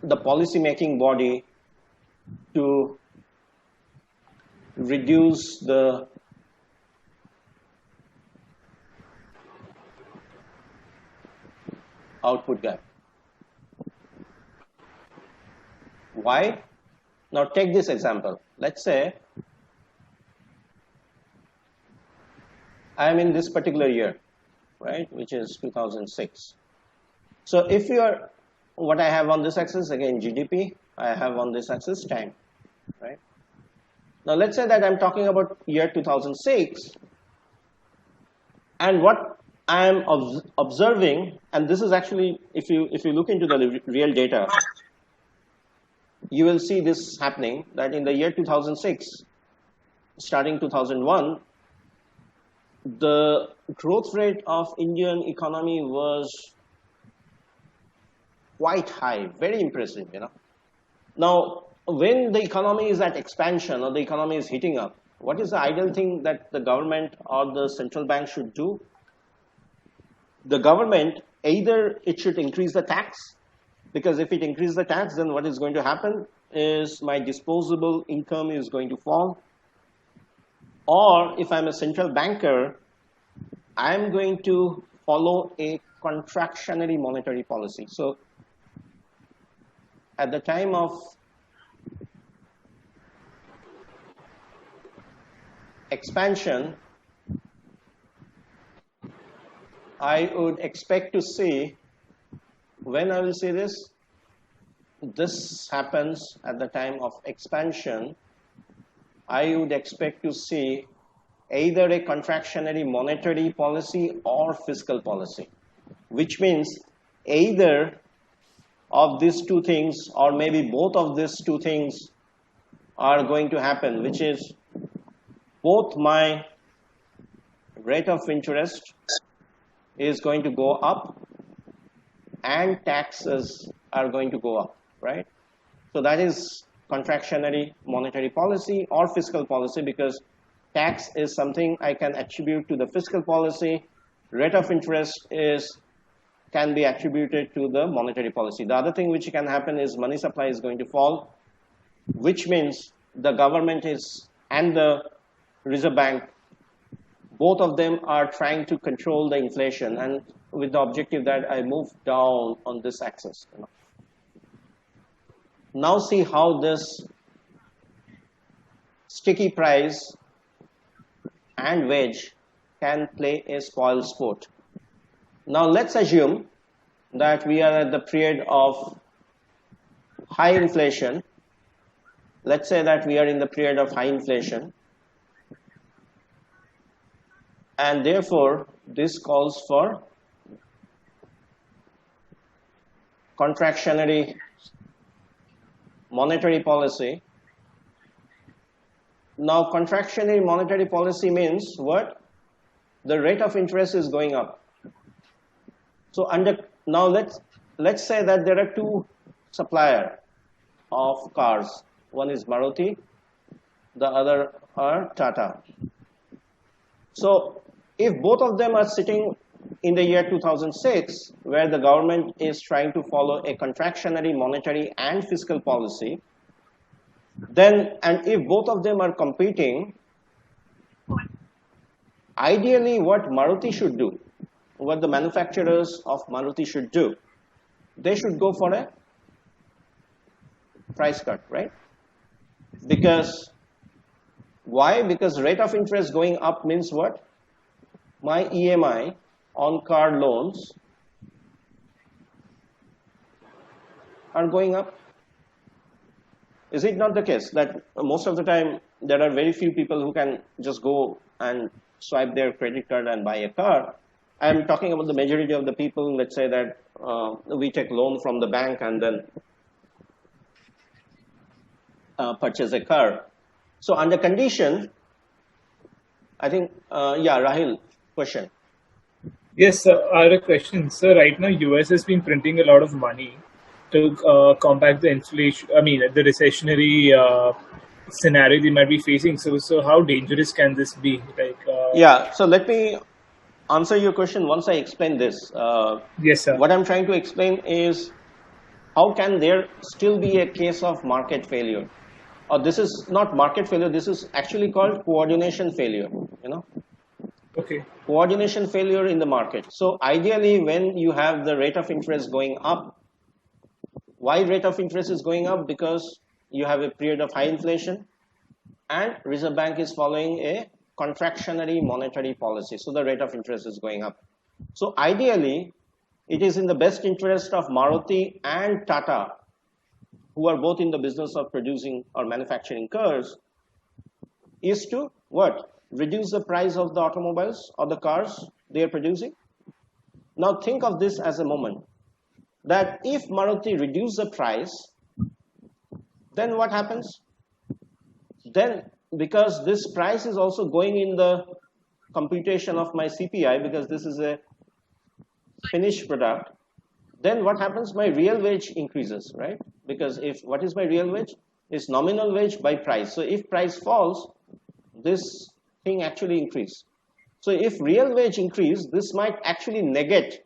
the policy-making body to reduce the output gap. Why? Now take this example. Let's say I am in this particular year, right, which is 2006. So if you are, what I have on this axis, again GDP, I have on this axis time, right? Now let's say that I'm talking about year 2006, and what I am observing, and this is actually, if you look into the real data, you will see this happening, that in the year 2006, starting 2001, the growth rate of Indian economy was quite high, very impressive, Now, when the economy is at expansion or the economy is heating up, what is the ideal thing that the government or the central bank should do? The government, either it should increase the tax, because if it increases the tax, then what is going to happen is my disposable income is going to fall. Or if I'm a central banker, I'm going to follow a contractionary monetary policy. So at the time of expansion, I would expect to see, when I will see this happens at the time of expansion, I would expect to see either a contractionary monetary policy or fiscal policy, which means either of these two things, or maybe both of these two things are going to happen, which is both my rate of interest is going to go up and taxes are going to go up, right? So that is contractionary monetary policy or fiscal policy, because tax is something I can attribute to the fiscal policy. Rate of interest can be attributed to the monetary policy. The other thing which can happen is money supply is going to fall, which means the government and the Reserve Bank, both of them are trying to control the inflation, and with the objective that I move down on this axis. Now see how this sticky price and wage can play a spoil sport. Now let's assume that we are at the period of high inflation. Let's say that we are in the period of high inflation, and therefore this calls for contractionary monetary policy. Now contractionary monetary policy means what? The rate of interest is going up. So now let's say that there are two suppliers of cars. One is Maruti, the other are Tata. So if both of them are sitting in the year 2006, where the government is trying to follow a contractionary monetary and fiscal policy, then, and if both of them are competing, ideally what Maruti should do, what the manufacturers of Maruti should do, they should go for a price cut, right? Because, why? Because rate of interest going up means what? My EMI on car loans are going up. Is it not the case that most of the time there are very few people who can just go and swipe their credit card and buy a car? I'm talking about the majority of the people. Let's say that we take loan from the bank and then purchase a car. So under condition, I think, yeah, Rahil, question. Yes, sir, I have a question. So right now, US has been printing a lot of money to combat the inflation. I mean, the recessionary scenario they might be facing. So how dangerous can this be? Yeah. So let me answer your question once I explain this. Yes, sir. What I'm trying to explain is how can there still be a case of market failure? Or this is not market failure. This is actually called coordination failure. Okay. Coordination failure in the market. So ideally, when you have the rate of interest going up, Why rate of interest is going up? Because you have a period of high inflation and Reserve Bank is following a contractionary monetary policy. So the rate of interest is going up. So ideally, it is in the best interest of Maruti and Tata, who are both in the business of producing or manufacturing cars, is to what? Reduce the price of the automobiles or the cars they are producing. Now think of this as a moment that if Maruti reduce the price, then what happens? Then because this price is also going in the computation of my CPI, because this is a finished product, then what happens? My real wage increases, right? Because if what is my real wage? Is nominal wage by price. So if price falls, this thing actually increase. So if real wage increase, this might actually negate.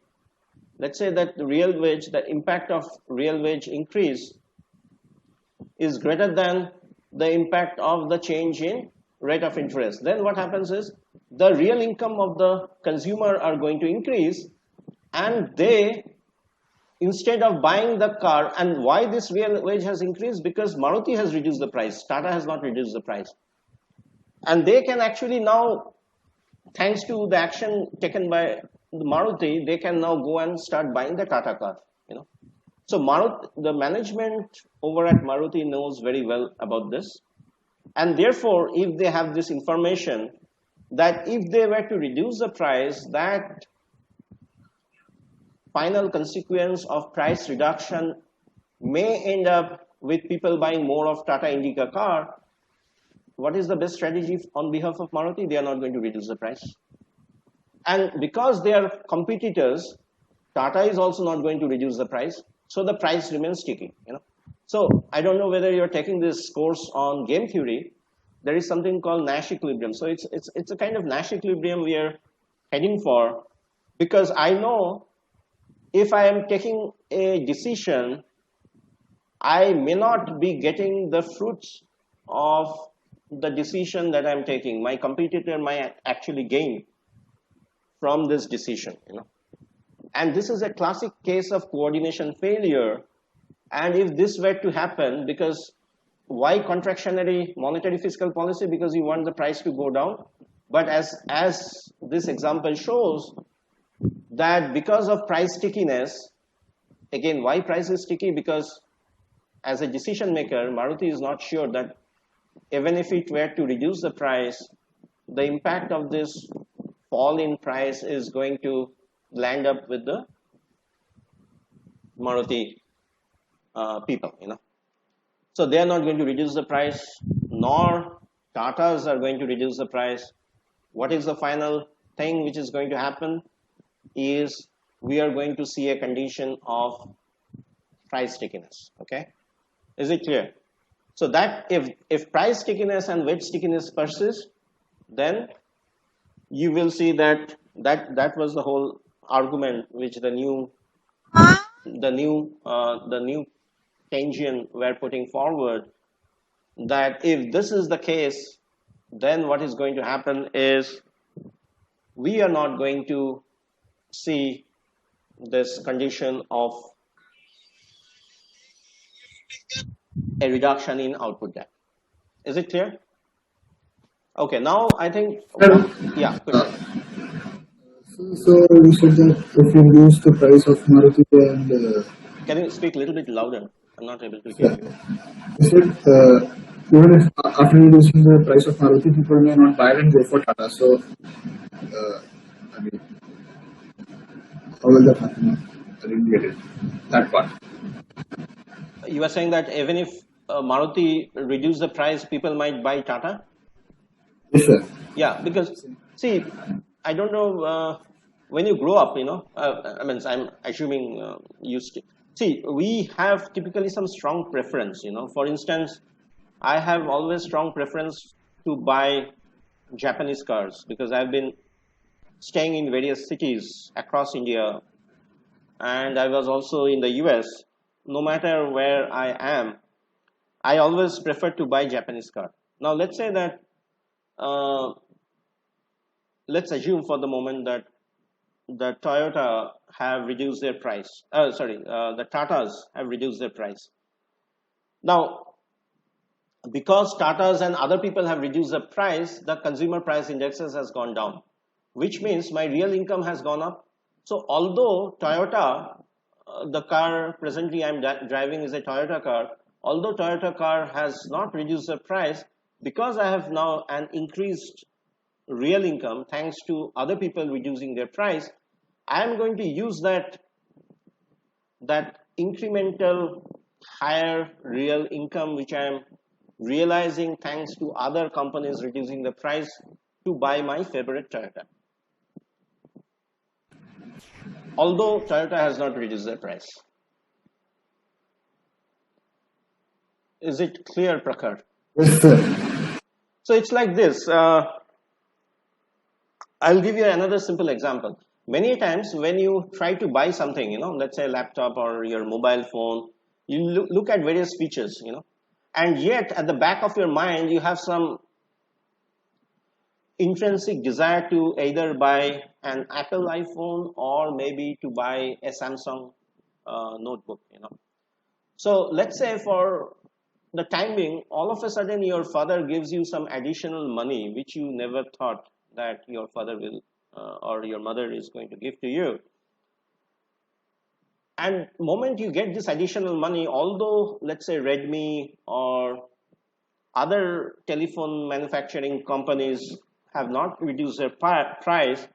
Let's say that the real wage, the impact of real wage increase is greater than the impact of the change in rate of interest. Then what happens is the real income of the consumer are going to increase, and they, instead of buying the car, and why this real wage has increased? Because Maruti has reduced the price, Tata has not reduced the price. And they can actually now, thanks to the action taken by Maruti, they can now go and start buying the Tata car. So Maruti, the management over at Maruti knows very well about this. And therefore, if they have this information that if they were to reduce the price, that final consequence of price reduction may end up with people buying more of Tata Indica car, what is the best strategy on behalf of Maruti? They are not going to reduce the price. And because they are competitors, Tata is also not going to reduce the price. So the price remains sticky. So I don't know whether you're taking this course on game theory. There is something called Nash Equilibrium. So it's a kind of Nash Equilibrium we are heading for, because I know if I am taking a decision, I may not be getting the fruits of the decision that I'm taking. My competitor might actually gain from this decision. And this is a classic case of coordination failure. And if this were to happen, because why contractionary monetary fiscal policy? Because you want the price to go down. But as this example shows, that because of price stickiness, again, why price is sticky? Because as a decision maker, Maruti is not sure that even if it were to reduce the price, the impact of this fall in price is going to land up with the Maruti people, So they are not going to reduce the price, nor Tatas are going to reduce the price. What is the final thing which is going to happen is we are going to see a condition of price stickiness, okay? Is it clear? So that if price stickiness and wage stickiness persist, then you will see that was the whole argument which the new Kenjian were putting forward, that if this is the case, then what is going to happen is we are not going to see this condition of a reduction in output gap. Is it clear? Okay, now I think, yeah, quickly. So you said that if you reduce the price of Maruti and... Can you speak a little bit louder? I'm not able to hear you. You said even if after reducing the price of Maruti, people may not buy it and go for Tata. So, I mean, how will that happen? I didn't get it. That part. You are saying that even if Maruti reduce the price, people might buy Tata? Yes, sir. Yeah, because, see, I don't know, when you grow up, I mean, I'm assuming see, we have typically some strong preference, For instance, I have always strong preference to buy Japanese cars because I've been staying in various cities across India, and I was also in the US. No matter where I am, I always prefer to buy Japanese car. Now, let's say that, let's assume for the moment that the Toyota have reduced their price. The Tatas have reduced their price. Now, because Tatas and other people have reduced the price, the consumer price indexes has gone down, which means my real income has gone up. So although Toyota, the car presently I'm driving is a Toyota car, although Toyota car has not reduced the price, because I have now an increased real income thanks to other people reducing their price, I am going to use that incremental higher real income which I am realizing thanks to other companies reducing the price to buy my favorite Toyota. Although Toyota has not reduced their price. Is it clear, Prakhar? Yes, sir. So it's like this. I'll give you another simple example. Many times when you try to buy something, let's say a laptop or your mobile phone, you look at various features, and yet at the back of your mind, you have some intrinsic desire to either buy an Apple iPhone or maybe to buy a Samsung notebook, So let's say for the time being, all of a sudden your father gives you some additional money which you never thought that your father will or your mother is going to give to you. And moment you get this additional money, although let's say Redmi or other telephone manufacturing companies have not reduced their price,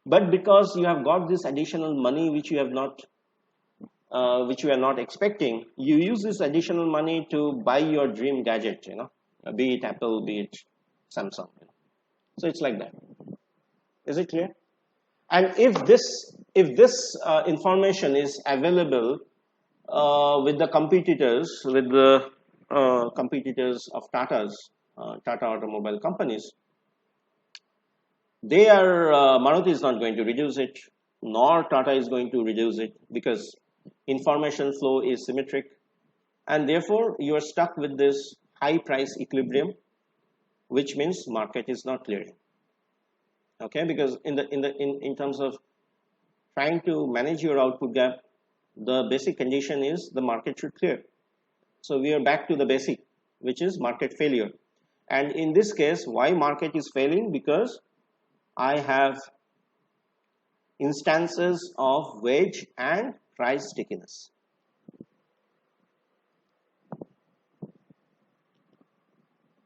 but because you have got this additional money which you have not which you are not expecting, you use this additional money to buy your dream gadget, be it Apple, be it Samsung. So it's like that. Is it clear? And if this information is available with the competitors, competitors of Tata's, Tata automobile companies, they are Maruti is not going to reduce it, nor Tata is going to reduce it, because information flow is symmetric, and therefore you are stuck with this high price equilibrium, which means market is not clearing. Okay, because in terms of trying to manage your output gap, the basic condition is the market should clear. So we are back to the basic, which is market failure. And in this case, why market is failing? Because I have instances of wage and price stickiness.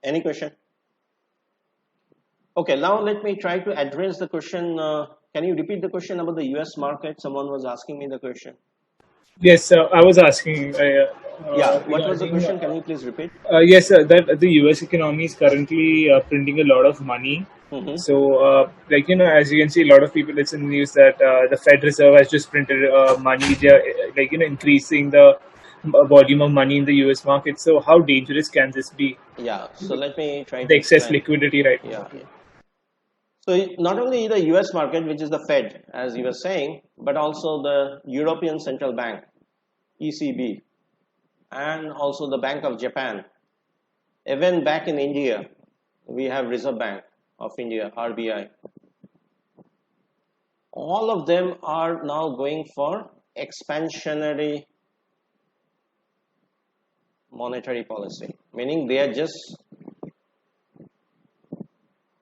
Any question? Okay, now let me try to address the question. Can you repeat the question about the US market? Someone was asking me the question. Yes, I was asking. What was the question? Can you please repeat? Yes, that the US economy is currently printing a lot of money. Mm-hmm. So, as you can see, a lot of people, it's in the news that the Fed Reserve has just printed money. They're, increasing the volume of money in the US market. So, how dangerous can this be? Yeah, so let me try The to excess explain. liquidity right now. Yeah. So not only the US market, which is the Fed, as you were saying, but also the European Central Bank, ECB, and also the Bank of Japan. Even back in India, we have Reserve Bank of India, RBI. All of them are now going for expansionary monetary policy, meaning they are just...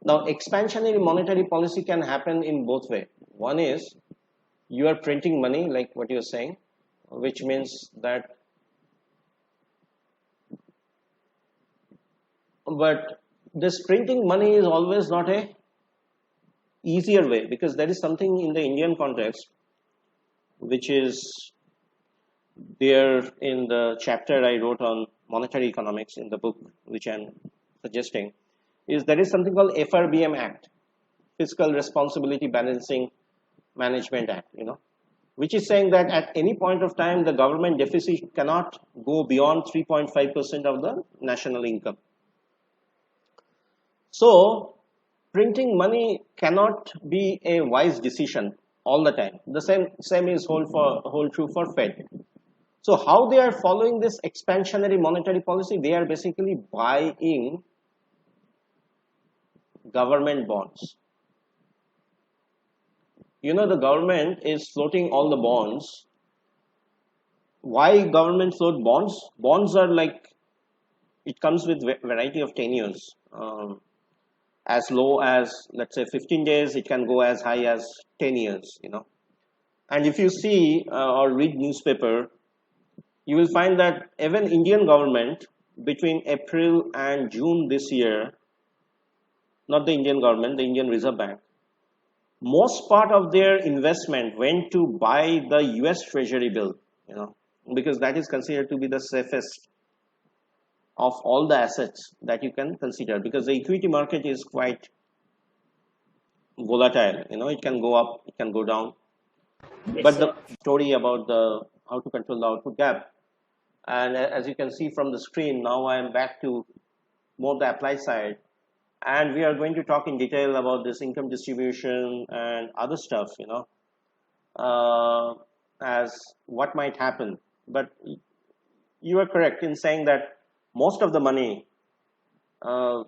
Now, expansionary monetary policy can happen in both ways. One is you are printing money, like what you're saying, which means that... But this printing money is always not a easier way, because there is something in the Indian context which is there in the chapter I wrote on monetary economics in the book, which I'm suggesting, is there is something called FRBM Act, Fiscal Responsibility Balancing Management Act, which is saying that at any point of time, the government deficit cannot go beyond 3.5% of the national income. So, printing money cannot be a wise decision all the time. The same is hold true for Fed. So, how they are following this expansionary monetary policy? They are basically buying government bonds. the government is floating all the bonds. Why government float bonds? Bonds are like, it comes with variety of tenures. As low as, let's say, 15 days, it can go as high as 10 years, And if you see or read newspaper, you will find that even Indian government between April and June this year, not the Indian government, the Indian Reserve Bank, most part of their investment went to buy the US Treasury bill, because that is considered to be the safest of all the assets that you can consider, because the equity market is quite volatile. It can go up, it can go down. Yes, But sir. the story about the how to control the output gap, and as you can see from the screen, now I am back to more the applied side, and we are going to talk in detail about this income distribution and other stuff, as what might happen. But you are correct in saying that most of the money are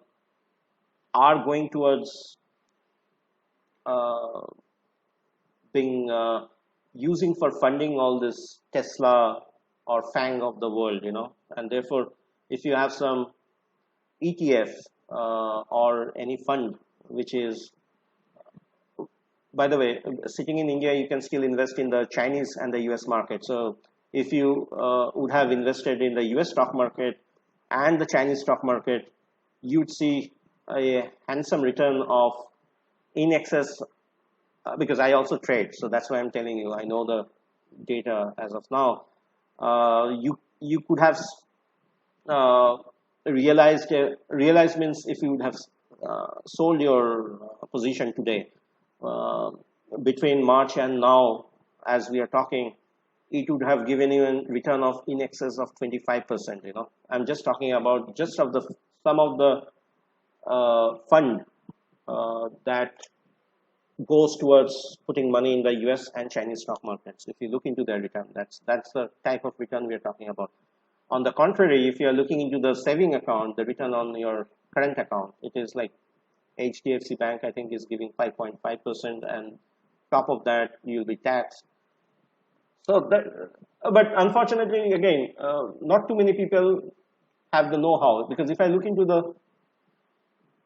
going towards being using for funding all this Tesla or FANG of the world, and therefore, if you have some ETF or any fund which is, by the way, sitting in India, you can still invest in the Chinese and the US market. So if you would have invested in the US stock market and the Chinese stock market, you'd see a handsome return of in excess, because I also trade, so that's why I'm telling you, I know the data as of now. You could have realized means if you would have sold your position today, between March and now, as we are talking, it would have given you a return of in excess of 25%. I'm just talking about just of the some of the fund that goes towards putting money in the US and Chinese stock markets. If you look into their return, that's the type of return we are talking about. On the contrary, if you are looking into the saving account, the return on your current account, it is like HDFC Bank, I think, is giving 5.5%, and top of that, you'll be taxed. So but unfortunately, again, not too many people have the know-how, because if I look into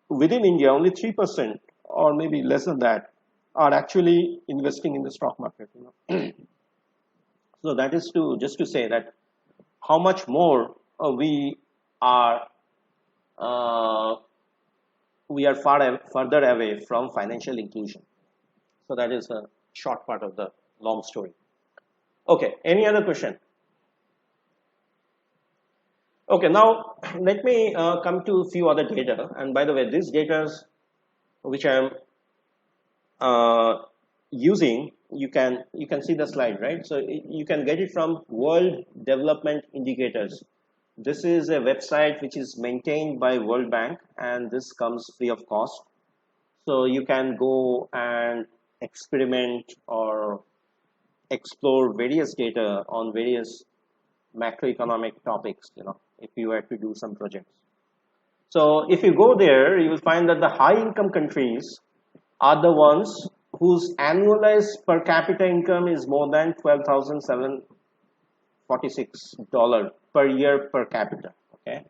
within India, only 3% or maybe less than that are actually investing in the stock market. So that is just to say that how much more we are further away from financial inclusion. So that is a short part of the long story. Okay, any other question? Okay, now let me come to a few other data. And by the way, these data which I am using, you can see the slide, right? So you can get it from World Development Indicators. This is a website which is maintained by World Bank, and this comes free of cost. So you can go and experiment or explore various data on various macroeconomic topics, if you were to do some projects. So if you go there, you will find that the high income countries are the ones whose annualized per capita income is more than $12,746 per year per capita. Okay,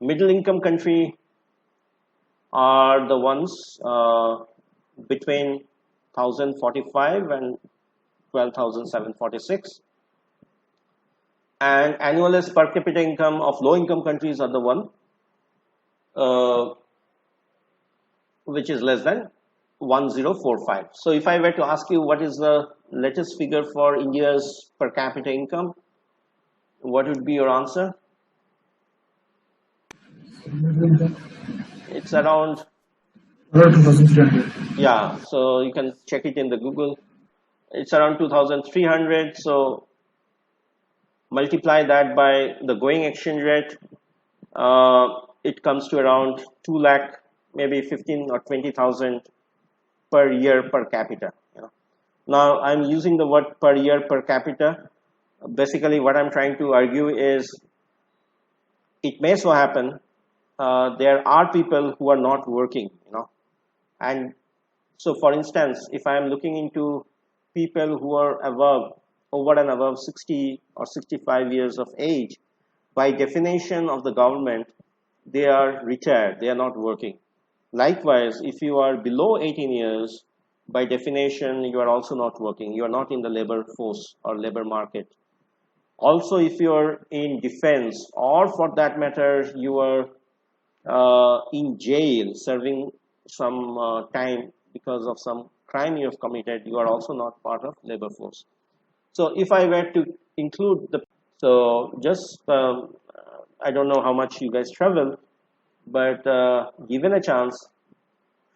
middle income country are the ones between 1,045 and 12,746, and annualized per capita income of low income countries are the one which is less than 1045. So if I were to ask you what is the latest figure for India's per capita income, what would be your answer? It's around 2,300. Yeah, so you can check it in the Google. It's around 2,300. So multiply that by the going exchange rate. It comes to around 2 lakh, maybe 15 or 20,000 per year per capita. Now I'm using the word per year per capita. Basically, what I'm trying to argue is, it may so happen there are people who are not working, and So for instance, if I am looking into people who are over and above 60 or 65 years of age, by definition of the government, they are retired, they are not working. Likewise, if you are below 18 years, by definition, you are also not working. You are not in the labor force or labor market. Also, if you are in defense, or for that matter, you are in jail serving some time because of some crime you have committed, you are also not part of labor force. So if I were to include the, so just I don't know how much you guys travel, but given a chance,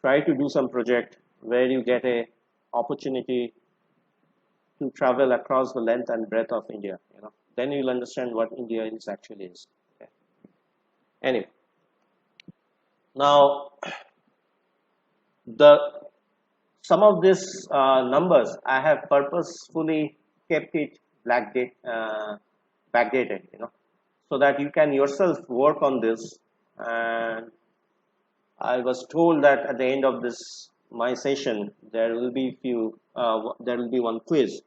try to do some project where you get a opportunity to travel across the length and breadth of India. Then you'll understand what India is actually is. Okay. Anyway, now some of these numbers I have purposefully kept it backdated, so that you can yourself work on this. And I was told that at the end of my session there will be one quiz.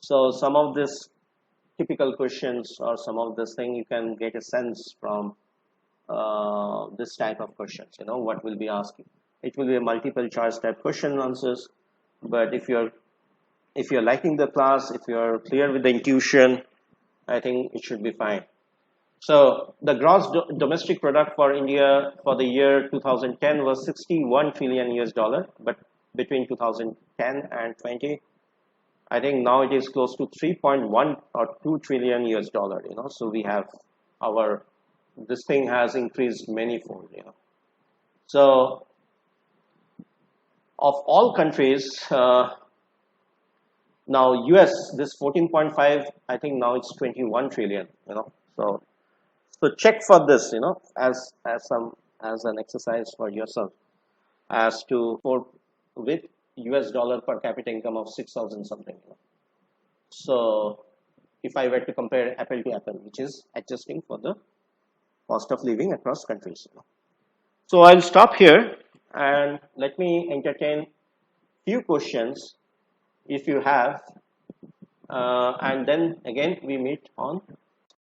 So some of this typical questions or some of this thing you can get a sense from this type of questions. What will be asking. It will be a multiple choice type question answers. But if you're liking the class, if you're clear with the intuition, I think it should be fine. So the gross domestic product for India for the year 2010 was 61 trillion US dollar, but between 2010 and 20, I think now it is close to 3.1 or 2 trillion US dollar. So we have this thing has increased manyfold. So of all countries, now US, this 14.5, I think now it's 21 trillion. So check for this, as an exercise for yourself, as to with US dollar per capita income of 6,000 something. So if I were to compare apple to apple, which is adjusting for the cost of living across countries. So I'll stop here and let me entertain few questions if you have, and then again we meet on